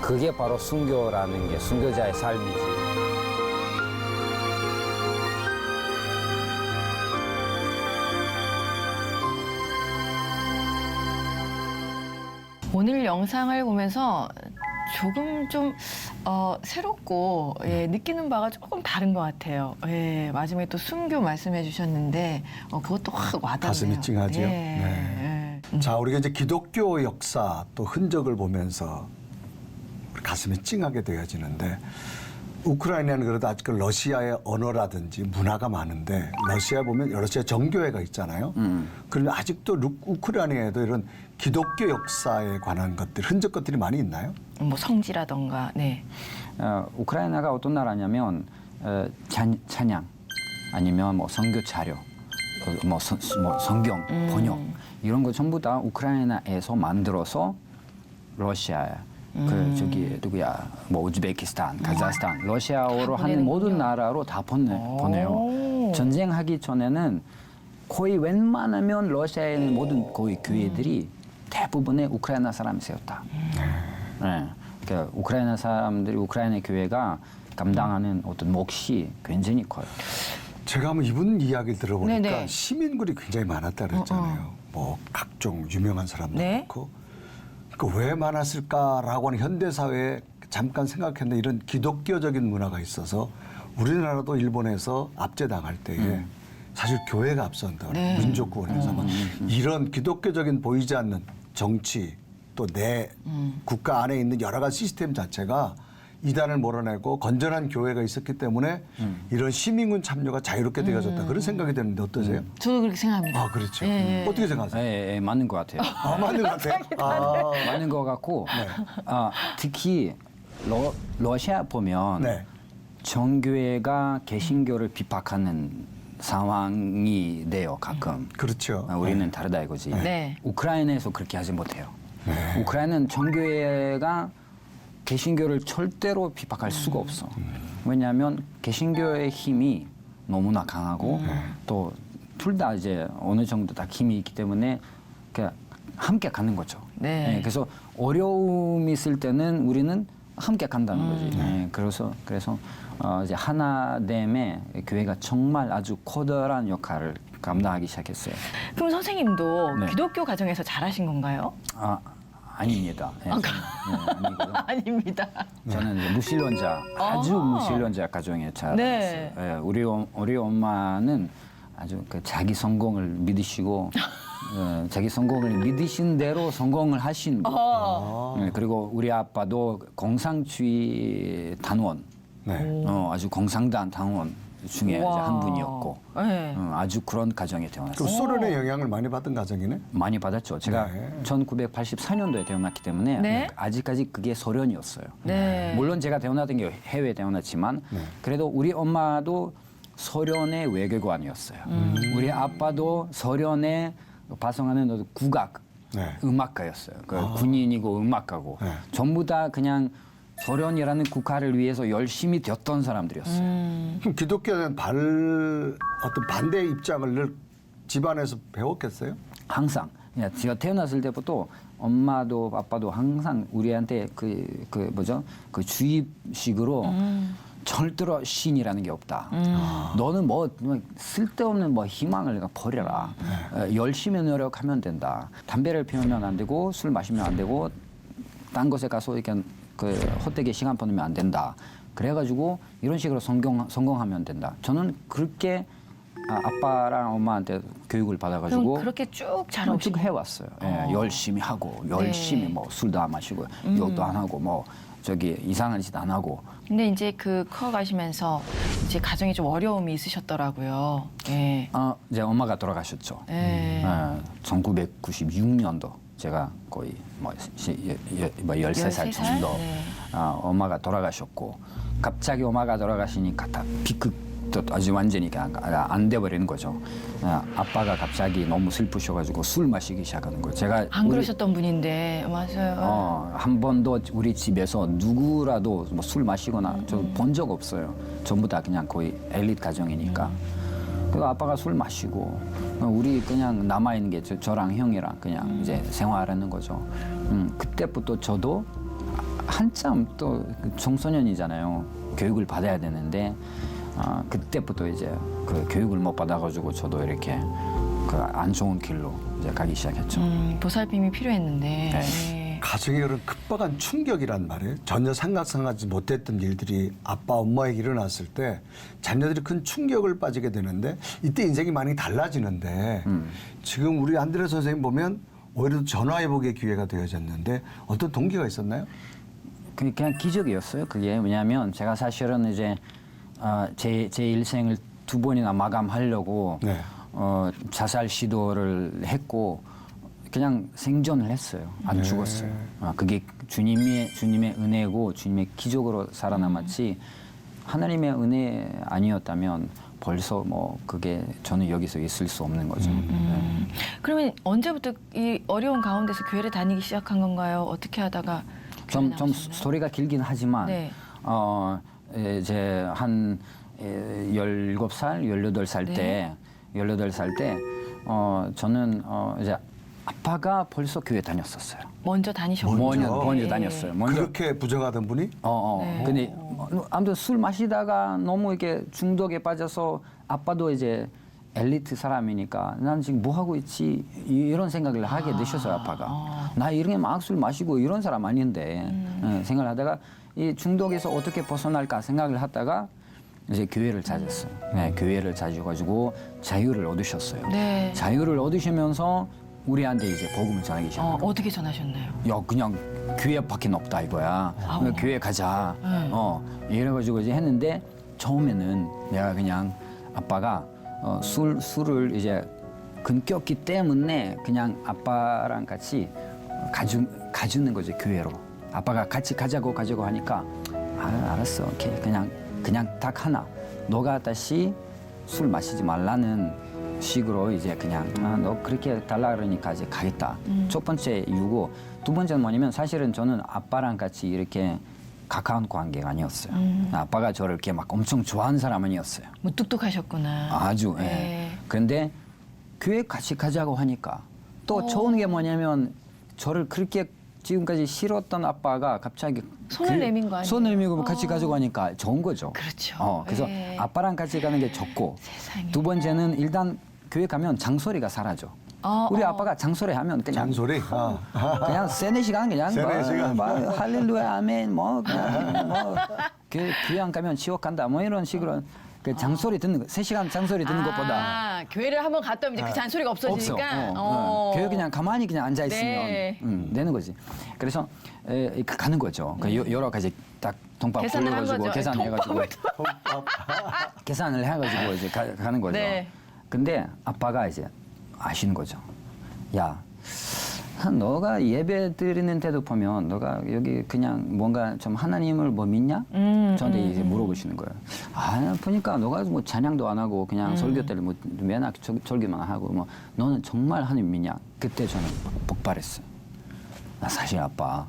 Speaker 3: 그게 바로 순교라는 게 순교자의 삶이지.
Speaker 1: 오늘 영상을 보면서 조금 좀 새롭고 느끼는 바가 조금 다른 것 같아요. 마지막에 또 순교 말씀해 주셨는데 그것도 확 와닿네요.
Speaker 2: 가슴이 찡하죠.
Speaker 1: 네.
Speaker 2: 자, 우리가 이제 기독교 역사 또 흔적을 보면서 우리 가슴이 찡하게 되어지는데 우크라이나는 그래도 아직 그 러시아의 언어라든지 문화가 많은데 러시아에 보면 러시아 정교회가 있잖아요. 그런데 아직도 우크라이나에도 이런 기독교 역사에 관한 것들, 흔적 것들이 많이 있나요?
Speaker 1: 뭐 성지라던가. 네.
Speaker 3: 우크라이나가 어떤 나라냐면 찬양 아니면 뭐 선교 자료, 뭐 성경 번역 이런 거 전부 다 우크라이나에서 만들어서 러시아에 그 저기 누구야 뭐 우즈베키스탄, 카자흐스탄, 러시아어로 하는 모든 나라로 다 보내요. 전쟁하기 전에는 거의 웬만하면 러시아에 있는 모든 거의 교회들이 대부분의 우크라이나 사람이 세웠다. 네. 그러니까 우크라이나 사람들이 우크라이나 교회가 감당하는 어떤 몫이 굉장히 커요.
Speaker 2: 제가 한번 이분 이야기를 들어보니까
Speaker 1: 네네.
Speaker 2: 시민군이 굉장히 많았다 그랬잖아요. 뭐 각종 유명한 사람도
Speaker 1: 네.
Speaker 2: 그렇고. 그러니까 왜 많았을까라고 하는 현대 사회에 잠깐 생각했는데 이런 기독교적인 문화가 있어서 우리나라도 일본에서 압제당할 때에 사실 교회가 앞선다.
Speaker 1: 네.
Speaker 2: 민족구원에서 막 이런 기독교적인 보이지 않는 정치 또 내 국가 안에 있는 여러 가지 시스템 자체가 이단을 몰아내고 건전한 교회가 있었기 때문에 이런 시민군 참여가 자유롭게 되어졌다. 그런 생각이 드는데 어떠세요?
Speaker 1: 저도 그렇게 생각합니다.
Speaker 2: 아, 그렇죠.
Speaker 1: 예.
Speaker 2: 어떻게 생각하세요?
Speaker 3: 예, 맞는 것 같아요.
Speaker 2: 아, 맞는 것 같아요. 아,
Speaker 3: 맞는 것 같고 특히 러시아 보면
Speaker 2: 네.
Speaker 3: 정교회가 개신교를 비판하는 상황이 돼요 가끔.
Speaker 2: 그렇죠.
Speaker 3: 우리는 다르다 이거지.
Speaker 1: 네.
Speaker 3: 우크라이나에서 그렇게 하지 못해요. 우크라이나는 정교회가 개신교를 절대로 비판할 수가 없어. 왜냐하면 개신교의 힘이 너무나 강하고 또 둘 다 이제 어느 정도 다 힘이 있기 때문에 그냥 함께 가는 거죠.
Speaker 1: 네.
Speaker 3: 그래서 어려움이 있을 때는 우리는 함께 간다는 거지. 그래서 이제 하나됨의 교회가 정말 아주 커다란 역할을 감당하기 시작했어요.
Speaker 1: 그럼 선생님도
Speaker 3: 네.
Speaker 1: 기독교 가정에서 자라신 건가요?
Speaker 3: 아닙니다. 아니고요.
Speaker 1: 아닙니다.
Speaker 3: 저는 이제 무신론자, 아주 무신론자 가정에 자랐어요.
Speaker 1: 네.
Speaker 3: 예, 우리 엄마는 아주 그 자기 성공을 믿으시고 자기 성공을 믿으신 대로 성공을 하신 분. 그리고 우리 아빠도 공산주의 단원,
Speaker 2: 네.
Speaker 3: 아주 공산당 단원 중에 이제 한 분이었고
Speaker 1: 네.
Speaker 3: 아주 그런 가정에
Speaker 2: 그
Speaker 3: 태어났어요.
Speaker 2: 소련의 영향을 많이 받은 가정이네.
Speaker 3: 많이 받았죠. 제가
Speaker 2: 네.
Speaker 3: 1984년도에 태어났기 때문에
Speaker 1: 네.
Speaker 3: 아직까지 그게 소련이었어요.
Speaker 1: 네.
Speaker 3: 물론 제가 태어났던 게 해외에 태어났지만 그래도 우리 엄마도 소련의 외교관이었어요. 우리 아빠도 소련의 발성하는 국악
Speaker 2: 네.
Speaker 3: 음악가였어요. 그 군인이고 음악가고
Speaker 2: 네.
Speaker 3: 전부 다 그냥 소련이라는 국가를 위해서 열심히 뛰었던 사람들이었어요.
Speaker 2: 그럼 기독교는 어떤 반대 입장을 늘 집안에서 배웠겠어요?
Speaker 3: 항상 그냥 제가 태어났을 때부터 엄마도 아빠도 항상 우리한테 그 주입식으로 절대로 신이라는 게 없다. 너는 뭐 쓸데없는 뭐 희망을 버려라. 열심히 노력하면 된다. 담배를 피우면 안 되고 술 마시면 안 되고 딴 곳에 가서 이렇게 그 헛되게 시간 보내면 안 된다. 그래가지고 이런 식으로 성공하면 된다. 저는 그렇게 아빠랑 엄마한테 교육을 받아가지고
Speaker 1: 그럼 그렇게 쭉 자라오신
Speaker 3: 쭉 해왔어요. 예, 열심히 하고 열심히 뭐 술도 안 마시고 욕도 안 하고 뭐 저기 이상한 짓 안 하고.
Speaker 1: 근데 이제 그 커가시면서 이제 가정에 좀 어려움이 있으셨더라고요. 예.
Speaker 3: 이제 엄마가 돌아가셨죠.
Speaker 1: 예.
Speaker 3: 1996년도 제가 거의 뭐 13살
Speaker 1: 13살?
Speaker 3: 정도
Speaker 1: 네.
Speaker 3: 엄마가 돌아가셨고 갑자기 엄마가 돌아가시니까 다 비극 아주 완전히 안 돼버리는 거죠. 아빠가 갑자기 너무 슬프셔가지고 술 마시기 시작하는 거예요. 제가
Speaker 1: 안 그러셨던 분인데 맞아요.
Speaker 3: 한 번도 우리 집에서 누구라도 뭐 술 마시거나 저 본 적 없어요. 전부 다 그냥 거의 엘리트 가정이니까. 그래서 아빠가 술 마시고 우리 그냥 남아 있는 게 저랑 형이랑 그냥 이제 생활하는 거죠. 그때부터 저도 한참 또 청소년이잖아요. 교육을 받아야 되는데 그때부터 이제 그 교육을 못 받아가지고 저도 이렇게 그 안 좋은 길로 이제 가기 시작했죠.
Speaker 1: 보살핌이 필요했는데.
Speaker 3: 네.
Speaker 1: 예.
Speaker 2: 가정에 그런 급박한 충격이란 말이에요. 전혀 상상하지 못했던 일들이 아빠, 엄마에게 일어났을 때 자녀들이 큰 충격을 빠지게 되는데 이때 인생이 많이 달라지는데 지금 우리 안드레 선생님 보면 오히려 전화해보기의 기회가 되어졌는데 어떤 동기가 있었나요?
Speaker 3: 그냥 기적이었어요. 그게 왜냐하면 제가 사실은 이제 제 일생을 2번이나 마감하려고
Speaker 2: 네.
Speaker 3: 자살 시도를 했고 그냥 생존을 했어요. 안 죽었어요. 그게 주님의 은혜고 주님의 기적으로 살아남았지 하나님의 은혜 아니었다면 벌써 뭐 그게 저는 여기서 있을 수 없는 거죠. 네.
Speaker 1: 그러면 언제부터 이 어려운 가운데서 교회를 다니기 시작한 건가요? 어떻게 하다가 교회
Speaker 3: 좀
Speaker 1: 나오셨나요?
Speaker 3: 스토리가 길긴 하지만
Speaker 1: 네.
Speaker 3: 이제 한 17살, 18살
Speaker 1: 네.
Speaker 3: 18살 때 저는 이제 아빠가 벌써 교회 다녔었어요.
Speaker 1: 먼저 다니셨군요.
Speaker 3: 먼저
Speaker 1: 네.
Speaker 3: 다녔어요.
Speaker 2: 그렇게 부정하던 분이
Speaker 1: 네.
Speaker 3: 근데 아무튼 술 마시다가 너무 이렇게 중독에 빠져서 아빠도 이제 엘리트 사람이니까 난 지금 뭐 하고 있지 이런 생각을 하게 되셨어요 아빠가. 나 이렇게 막 술 마시고 이런 사람 아닌데 생각을 하다가 이 중독에서 어떻게 벗어날까 생각을 하다가 이제 교회를 찾았어요. 네, 교회를 찾아가지고 자유를 얻으셨어요.
Speaker 1: 네.
Speaker 3: 자유를 얻으시면서 우리한테 이제 복음을 전하기 시작한 거예요.
Speaker 1: 어떻게 전하셨나요?
Speaker 3: 야 그냥 교회밖에 없다 이거야. 교회 가자. 이래가지고 이제 했는데 처음에는 내가 그냥 아빠가 술을 이제 금꼈기 때문에 그냥 아빠랑 같이 가주는 거지 교회로. 아빠가 같이 가자고 하니까 알았어. 오케이. 그냥 딱 하나. 너가 다시 술 마시지 말라는 식으로 이제 그냥 너 그렇게 달라 그러니까 이제 가겠다. 첫 번째 이유고 두 번째는 뭐냐면 사실은 저는 아빠랑 같이 이렇게 가까운 관계가 아니었어요. 아빠가 저를 이렇게 막 엄청 좋아하는 사람 아니었어요.
Speaker 1: 무뚝뚝하셨구나.
Speaker 3: 아주.
Speaker 1: 네.
Speaker 3: 예. 그런데 교회 같이 가자고 하니까 또 좋은 게 뭐냐면 저를 그렇게 지금까지 싫었던 아빠가 갑자기
Speaker 1: 손을 내민 거 아니에요?
Speaker 3: 손을 내밀고 같이 가자고 하니까 좋은 거죠.
Speaker 1: 그렇죠.
Speaker 3: 그래서
Speaker 1: 예.
Speaker 3: 아빠랑 같이 가는 게 좋고
Speaker 1: 세상에.
Speaker 3: 두 번째는 일단 교회 가면 장소리가 사라져. 우리 아빠가 장소리 하면 그냥
Speaker 2: 잔소리.
Speaker 3: 그냥 3-4시간 그냥
Speaker 2: 세네 시간.
Speaker 3: 할렐루야 아멘 뭐 그냥 뭐 교회 안 가면 지옥 간다 뭐 이런 식으로 그 장소리 듣는 거 3시간 장소리 듣는 것보다
Speaker 1: 교회를 한번 갔다 오면 이제 그 잔소리가 없어지니까.
Speaker 3: 교회 그냥 가만히 그냥 앉아 있으면
Speaker 1: 네.
Speaker 3: 되는 거지. 그래서 가는 거죠. 여러 가지 딱 돈밥
Speaker 1: 계산을 한
Speaker 3: 불러가지고
Speaker 1: 거죠.
Speaker 3: 계산해가지고 계산을 해가지고 이제 가는 거죠.
Speaker 1: 네.
Speaker 3: 근데 아빠가 이제 아시는 거죠. 야, 너가 예배 드리는 때도 보면 너가 여기 그냥 뭔가 좀 하나님을 뭐 믿냐? 저한테 이제 물어보시는 거예요. 보니까 너가 뭐 찬양도 안 하고 그냥 설교 때를 뭐 맨날 설교만 하고 뭐 너는 정말 하나님 믿냐? 그때 저는 폭발했어요. 나 사실 아빠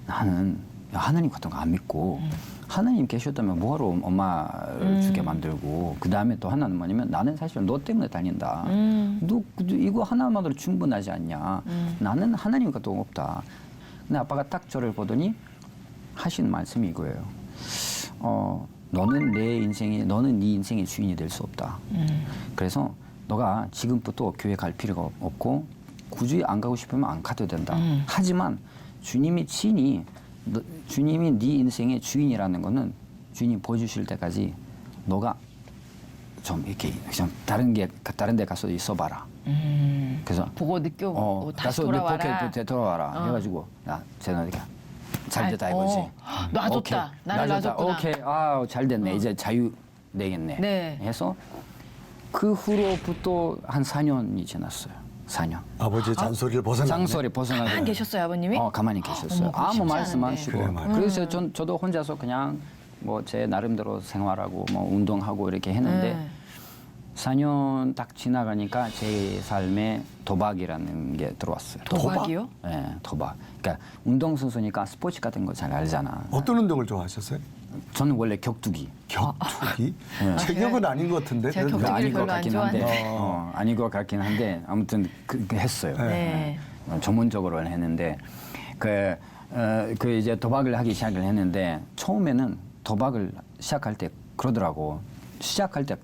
Speaker 3: 나는 하나님 같은 거 안 믿고 하나님 계셨다면 뭐하러 엄마를 주게 만들고 그 다음에 또 하나는 뭐냐면 나는 사실 너 때문에 다닌다. 너 이거 하나만으로 충분하지 않냐. 나는 하나님 같은 거 없다. 근데 아빠가 딱 저를 보더니 하시는 말씀이 이거예요. 너는 네 인생의 주인이 될 수 없다. 그래서 너가 지금부터 교회 갈 필요가 없고 굳이 안 가고 싶으면 안 가도 된다. 하지만 주님이 주님이 네 인생의 주인이라는 거는 주님 보여주실 때까지 너가 좀 이렇게 좀 다른 데 가서 있어봐라. 그래서
Speaker 1: 보고 느껴보고 다시 돌아와라.
Speaker 3: 돌아와라. 해가지고 쟤는 이렇게 잘 됐다 이거지.
Speaker 1: 놔줬다.
Speaker 3: 오케이,
Speaker 1: 나를 놔줬구나.
Speaker 3: 오케이, 잘 됐네. 이제 자유 되겠네.
Speaker 1: 네.
Speaker 3: 해서 그 후로부터 한 4년이 지났어요. 4년.
Speaker 2: 아버지의 잔소리를 벗어나.
Speaker 3: 장소리 벗어나고.
Speaker 1: 가만히 계셨어요, 아버님이?
Speaker 3: 가만히 계셨어요.
Speaker 1: 어머, 그거
Speaker 3: 아무
Speaker 1: 쉽지
Speaker 3: 말씀 안
Speaker 1: 않은데.
Speaker 3: 하시고.
Speaker 2: 그래 말이야.
Speaker 3: 그래서 저도 혼자서 그냥 뭐 제 나름대로 생활하고 뭐 운동하고 이렇게 했는데 4년 딱 지나가니까 제 삶에 도박이라는 게 들어왔어요.
Speaker 1: 도박이요?
Speaker 3: 네, 도박. 그러니까 운동선수니까 스포츠 같은 거 잘 알잖아.
Speaker 2: 어떤 운동을 좋아하셨어요?
Speaker 3: 저는 원래 격투기.
Speaker 2: 격투기? 체격은 아닌 것 같은데.
Speaker 1: 제가
Speaker 2: 그래도.
Speaker 1: 격투기를
Speaker 3: 아닌 것
Speaker 1: 별로 안
Speaker 3: 같긴 한데,
Speaker 1: 좋아하는데.
Speaker 3: 아닌 것 같긴 한데 아무튼 그렇게 했어요.
Speaker 1: 네.
Speaker 3: 전문적으로 했는데 그 이제 도박을 하기 시작을 했는데 처음에는 도박을 시작할 때 그러더라고. 시작할 때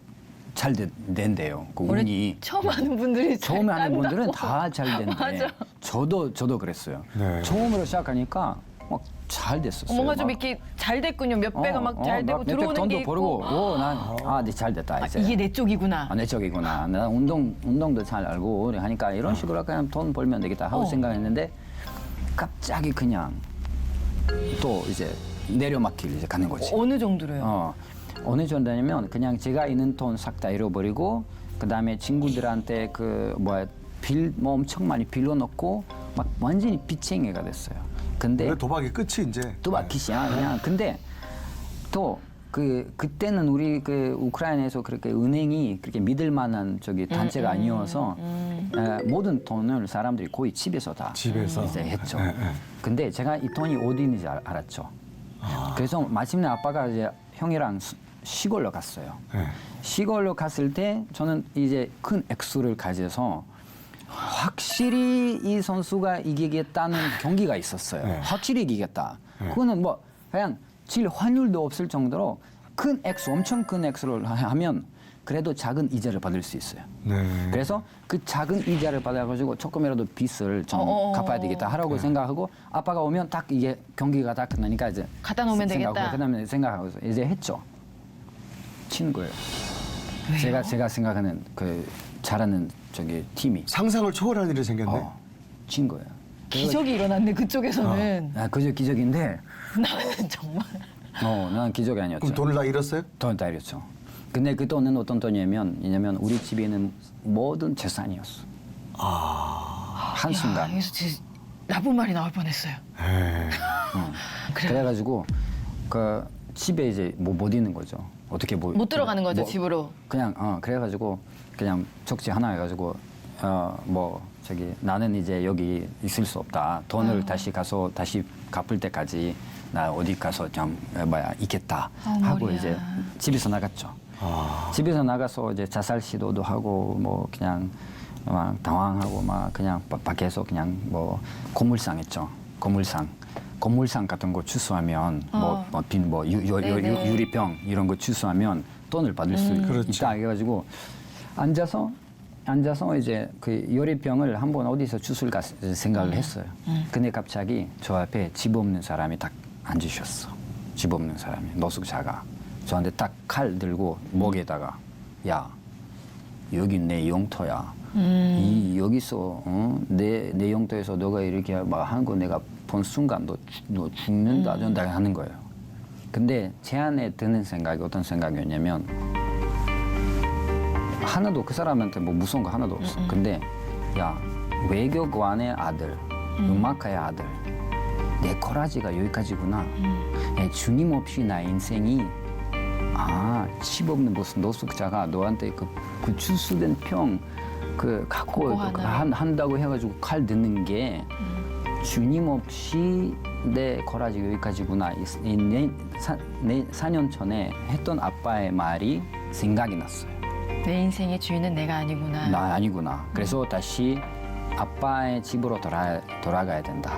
Speaker 3: 잘 된대요. 그
Speaker 1: 원래
Speaker 3: 운이.
Speaker 1: 처음 하는 분들이 잘
Speaker 3: 처음에 하는
Speaker 1: 딴다고.
Speaker 3: 분들은 다 잘 된대.
Speaker 1: 맞아.
Speaker 3: 저도 그랬어요.
Speaker 2: 네.
Speaker 3: 처음으로 시작하니까 막 잘 됐었어요.
Speaker 1: 뭔가 좀
Speaker 3: 막.
Speaker 1: 이렇게 잘 됐군요. 몇 배가 막 잘 되고 들어오는
Speaker 3: 돈도
Speaker 1: 게 있고.
Speaker 3: 벌고, 네, 잘 됐다 이제.
Speaker 1: 이게 내 쪽이구나.
Speaker 3: 내 쪽이구나. 나 운동도 잘 알고 하니까 이런 식으로 그냥 돈 벌면 되겠다 하고 생각했는데 갑자기 그냥 또 이제 내려막길 이제 가는 거지.
Speaker 1: 어느 정도로요?
Speaker 3: 어느 정도냐면 그냥 제가 있는 돈 싹 다 잃어버리고 그다음에 친구들한테 뭐 엄청 많이 빌려놓고 막 완전히 빚쟁이가 됐어요. 근데
Speaker 2: 도박이 끝이 이제.
Speaker 3: 도박 기시야 그냥. 근데 또 그때는 우리 우크라이나에서 그렇게 은행이 그렇게 믿을 만한 단체가 아니어서 모든 돈을 사람들이 거의 집에서 다
Speaker 2: 집에서.
Speaker 3: 이제 했죠. 근데 제가 이 돈이 어디 있는지 알았죠. 그래서 마침내 아빠가 이제 형이랑 시골로 갔어요. 시골로 갔을 때 저는 이제 큰 액수를 가져서 확실히 이 선수가 이기겠다는 경기가 있었어요. 확실히 이기겠다. 그거는 뭐 그냥 질 환율도 없을 정도로 큰 액수, 엄청 큰 액수를 하면 그래도 작은 이자를 받을 수 있어요.
Speaker 2: 네.
Speaker 3: 그래서 그 작은 이자를 받아가지고 조금이라도 빚을 좀 갚아야 되겠다 하라고 생각하고 아빠가 오면 딱 이게 경기가 다 끝나니까 이제
Speaker 1: 갖다 놓으면 되겠다.
Speaker 3: 그다음에 생각하고 이제 했죠. 친 거예요. 제가 생각하는 잘하는 팀이
Speaker 2: 상상을 초월한 일이 생겼네.
Speaker 3: 친 거예요.
Speaker 1: 기적이 일어났네 그쪽에서는.
Speaker 3: 그저 기적인데
Speaker 1: 나는 정말.
Speaker 3: 난 기적이 아니었죠.
Speaker 2: 그럼 돈을 다 잃었어요?
Speaker 3: 돈 다 잃었죠. 근데 그 돈은 어떤 돈이냐면 우리 집에 있는 모든 재산이었어. 한순간.
Speaker 1: 여기서 진짜 나쁜 말이 나올 뻔했어요.
Speaker 3: 그래가지고 그 집에 이제 못 있는 거죠. 어떻게
Speaker 1: 못 들어가는 거죠 집으로.
Speaker 3: 그냥 그래가지고 그냥 쪽지 하나 해가지고 나는 이제 여기 있을 수 없다. 돈을 다시 가서 다시 갚을 때까지 나 어디 가서 좀 있겠다 하고
Speaker 1: 머리야.
Speaker 3: 이제 집에서 나갔죠. 집에서 나가서 이제 자살 시도도 하고 뭐 그냥 막 당황하고 막 그냥 밖에서 그냥 뭐 고물상 했죠. 고물상 같은 거 취소하면 유리병 이런 거 취소하면 돈을 받을 수 있다 해가지고 앉아서 이제 그 유리병을 한번 어디서 주술까 생각을 했어요. 근데 갑자기 저 앞에 집 없는 사람이 딱 앉으셨어. 집 없는 사람이 노숙자가 저한테 딱 칼 들고 목에다가 야 여기 내 영토야. 여기서 내 영토에서 너가 이렇게 막 한 거 내가 본 순간 너 죽는다 전다 하는 거예요. 근데 제 안에 드는 생각이 어떤 생각이었냐면 하나도 그 사람한테 뭐 무서운 거 하나도 없어. 근데 야 외교관의 아들, 음악가의 아들, 내 꼬라지가 여기까지구나. 야, 주님 없이 나 인생이 집 없는 무슨 노숙자가 너한테 그 주스된 평 갖고 한다고 해가지고 칼 드는 게 주님 없이 내 꼬라지 여기까지구나. 4년 전에 했던 아빠의 말이 생각이 났어요.
Speaker 1: 내 인생의 주인은 내가 아니구나.
Speaker 3: 나 아니구나. 그래서 다시 아빠의 집으로 돌아가야 된다.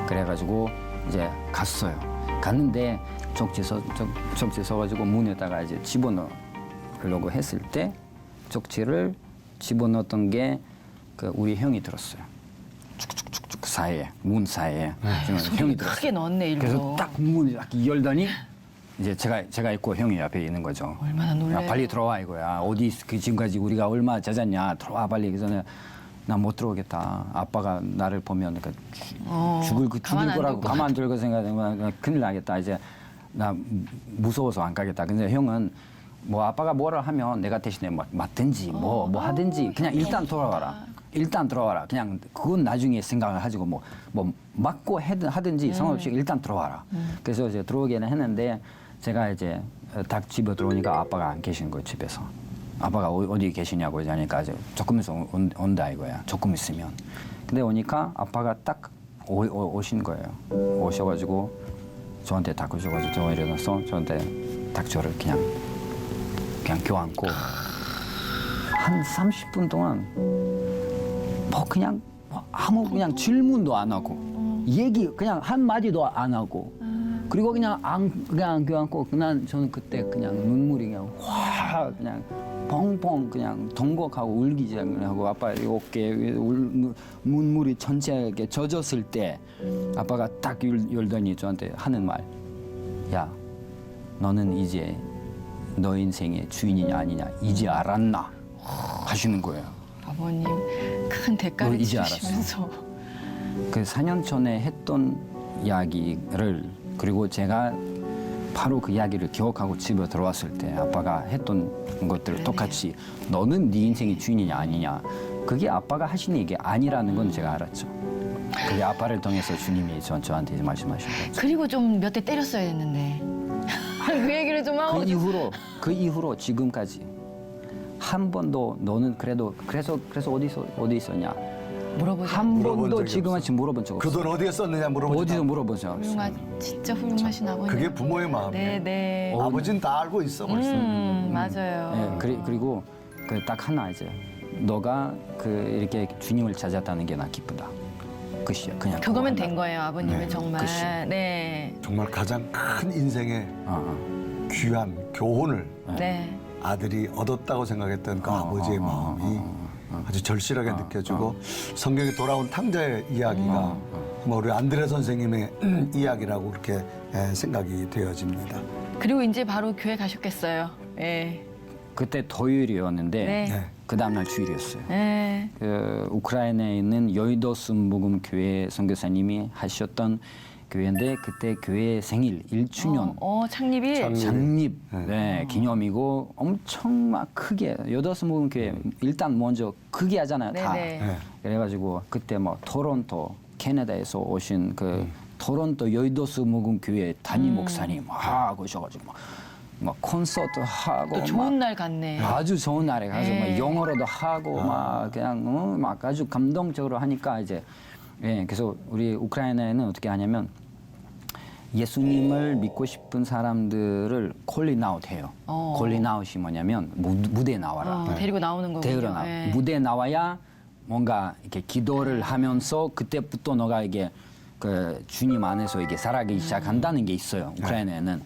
Speaker 3: 그래가지고 이제 갔어요. 갔는데 쪽지 써가지고 문에다가 이제 집어넣으려고 했을 때 쪽지를 집어넣었던 게 우리 형이 들었어요. 축축축축 사이에 문 사이에 형이 들었어요.
Speaker 1: 크게 넣었네 일부러.
Speaker 3: 그래서 딱 문을 딱 열더니 이제 제가 있고 형이 앞에 있는 거죠.
Speaker 1: 얼마나 놀래요.
Speaker 3: 야, 빨리 들어와 이거야. 어디 지금까지 우리가 얼마 잦았냐. 들어와 빨리. 그래서 나 못 들어오겠다. 아빠가 나를 보면 죽을 거라고 가만 안 둘 거 생각하면 큰일 나겠다. 이제 나 무서워서 안 가겠다. 근데 형은 뭐 아빠가 뭐라 하면 내가 대신에 맞든지 뭐 하든지 그냥 일단 들어와라. 그냥 그건 나중에 생각을 하지고 뭐 맞고 하든지 상관없이 일단 들어와라. 그래서 이제 들어오기는 했는데 제가 이제 딱 집에 들어오니까 아빠가 안 계신 거예요, 집에서. 아빠가 어디 계시냐고 하니까 이제 조금 있으면 온다 이거야. 조금 있으면. 근데 오니까 아빠가 딱 오신 거예요. 오셔가지고 저한테 딱 오셔가지고 저 일어나서 저한테 딱 저를 그냥 껴안고 한 30분 동안 그냥 아무 그냥 질문도 안 하고 얘기 그냥 한 마디도 안 하고 그리고 그냥 껴안고 저는 그때 그냥 눈물이 그냥 확 그냥 펑펑 그냥 동곡하고 울기 시작하고 아빠 어깨에 눈물이 전체에 젖었을 때 아빠가 딱 열더니 저한테 하는 말, 야 너는 이제 너 인생의 주인이냐 아니냐 이제 알았나 하시는 거예요.
Speaker 1: 아버님 큰 대가를
Speaker 3: 이제
Speaker 1: 치르시면서
Speaker 3: 그 4년 전에 했던 이야기를 그리고 제가 바로 그 이야기를 기억하고 집에 들어왔을 때 아빠가 했던 것들을 똑같이 너는 네 인생의 주인이냐 아니냐 그게 아빠가 하시는 얘기 아니라는 건 제가 알았죠. 그게 아빠를 통해서 주님이 저한테 말씀하신 거죠.
Speaker 1: 그리고 좀 몇 대 때렸어야 했는데. 그 얘기를 좀 하고.
Speaker 3: 그 이후로 지금까지 한 번도 너는 그래서 어디 있었냐
Speaker 1: 물어보지
Speaker 3: 한
Speaker 2: 물어본
Speaker 3: 번도
Speaker 2: 적이
Speaker 3: 지금까지 물어본 적
Speaker 2: 그
Speaker 3: 없어요.
Speaker 2: 돈 어디에 썼느냐 물어보지.
Speaker 3: 어디서 물어본 적 없어요.
Speaker 1: 진짜 훌륭하신 아버님.
Speaker 2: 그게 부모의 마음이에요.
Speaker 1: 네.
Speaker 2: 아버지는 다 알고 있어 벌써.
Speaker 1: 맞아요.
Speaker 3: 예, 그리고 그 딱 하나 이제 너가 이렇게 주님을 찾았다는 게 나 기쁘다. 끝이야. 그냥
Speaker 1: 그거면
Speaker 3: 그거
Speaker 1: 된 거예요, 아버님은
Speaker 2: 네,
Speaker 1: 정말.
Speaker 3: 그치.
Speaker 1: 네.
Speaker 2: 정말 가장 큰 인생의
Speaker 3: 하나.
Speaker 2: 귀한 교훈을
Speaker 1: 네.
Speaker 2: 아들이 얻었다고 생각했던 그 아버지의 마음이 아주 절실하게 느껴지고 성경에 돌아온 탕자의 이야기가 뭐 우리 안드레 선생님의 이야기라고 그렇게 생각이 되어집니다.
Speaker 1: 그리고 이제 바로 교회 가셨겠어요. 예.
Speaker 3: 그때 토요일이었는데
Speaker 1: 네.
Speaker 3: 그 다음날 주일이었어요.
Speaker 1: 예.
Speaker 3: 그 우크라이나에 있는 여의도 순복음 교회 선교사님이 하셨던 교회인데 그때 교회 생일 1주년
Speaker 1: 창립일.
Speaker 3: 창립 기념이고 엄청 막 크게 여의도 순복음 교회 일단 먼저 크게 하잖아요. 다.
Speaker 1: 네네.
Speaker 2: 네.
Speaker 3: 그래가지고 그때 뭐 토론토 캐나다에서 오신 그 토론토 여의도 순복음 교회 담임 목사님 막 오셔가지고 막 콘서트 하고
Speaker 1: 또 좋은 날 갔네.
Speaker 3: 아주 좋은 날에 가서
Speaker 1: 네.
Speaker 3: 막 영어로도 하고 막 그냥 막 아주 감동적으로 하니까 이제 그래서 우리 우크라이나에는 어떻게 하냐면 예수님을 믿고 싶은 사람들을 콜링아웃 해요. 콜링아웃이 뭐냐면 무대에 나와라.
Speaker 1: 데리고 나오는 거군요.
Speaker 3: 데리러 나.
Speaker 1: 예.
Speaker 3: 무대에 나와야 뭔가 이렇게 기도를 하면서 그때부터 너가 이게 그 주님 안에서 이게 살아가기 시작한다는 게 있어요. 우크라이나에는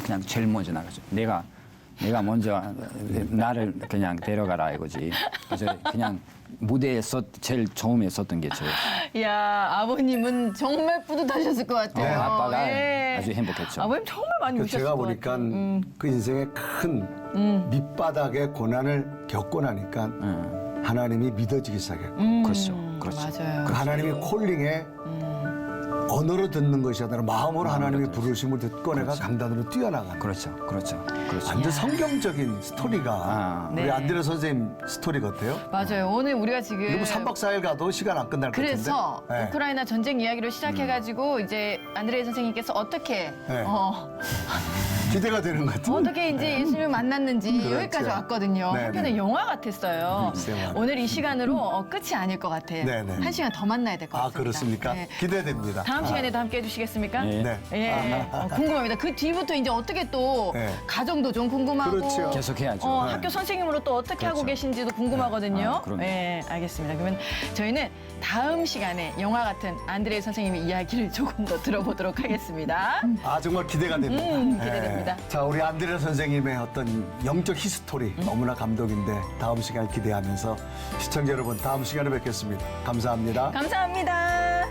Speaker 3: 그냥 제일 먼저 나가죠. 내가 먼저 나를 그냥 데려가라 이거지. 그래서 그냥 무대에서 제일 처음에 썼던 게 제일.
Speaker 1: 이야, 아버님은 정말 뿌듯하셨을 것 같아요.
Speaker 3: 아빠가
Speaker 1: 예.
Speaker 3: 아주 행복했죠.
Speaker 1: 아버님 정말 많이
Speaker 2: 그
Speaker 1: 우셨을
Speaker 2: 제가
Speaker 1: 것
Speaker 2: 보니까
Speaker 1: 같아요.
Speaker 2: 그 인생의 큰 밑바닥의 고난을 겪고 나니까 하나님이 믿어지기 시작했고
Speaker 3: 그렇죠.
Speaker 1: 맞아요.
Speaker 2: 그 하나님의 콜링에 언어로 듣는 것이 아니라 마음으로 하나님의 부르심을 듣고 내가 강단으로 뛰어나가는
Speaker 3: 그렇죠.
Speaker 2: 완전 성경적인 스토리가 우리
Speaker 1: 네.
Speaker 2: 안드레 선생님 스토리 같아요.
Speaker 1: 맞아요. 오늘 우리가 지금
Speaker 2: 이거 뭐 3박 4일 가도 시간 안 끝날 것 같은데.
Speaker 1: 그래서
Speaker 2: 네.
Speaker 1: 우크라이나 전쟁 이야기로 시작해가지고 이제 안드레이 선생님께서 어떻게
Speaker 2: 네. 기대가 되는 것 같아요.
Speaker 1: 어떻게 이제 예수님을 만났는지
Speaker 2: 그렇죠.
Speaker 1: 여기까지 왔거든요.
Speaker 2: 네네.
Speaker 1: 한편의 영화 같았어요.
Speaker 2: 글쎄요.
Speaker 1: 오늘 이 시간으로 끝이 아닐 것 같아요.
Speaker 2: 네네.
Speaker 1: 한 시간 더 만나야 될 것
Speaker 2: 아
Speaker 1: 같습니다.
Speaker 2: 그렇습니까?
Speaker 1: 네.
Speaker 2: 기대됩니다.
Speaker 1: 다음 시간에도 함께 해주시겠습니까?
Speaker 3: 네.
Speaker 2: 네.
Speaker 1: 예, 궁금합니다. 그 뒤부터 이제 어떻게 또
Speaker 2: 네.
Speaker 1: 가정도 좀 궁금하고
Speaker 2: 그렇죠.
Speaker 3: 계속 해야죠.
Speaker 1: 학교 선생님으로 또 어떻게 하고
Speaker 3: 그렇죠.
Speaker 1: 계신지도 궁금하거든요.
Speaker 3: 그럼요.
Speaker 1: 네, 알겠습니다. 그러면 저희는 다음 시간에 영화 같은 안드레이 선생님의 이야기를 조금 더 들어보도록 하겠습니다.
Speaker 2: 아 정말 기대가 됩니다.
Speaker 1: 기대됩니다.
Speaker 2: 자 우리 안드레 선생님의 어떤 영적 히스토리 너무나 감동인데 다음 시간 기대하면서 시청자 여러분 다음 시간에 뵙겠습니다. 감사합니다.
Speaker 1: 감사합니다.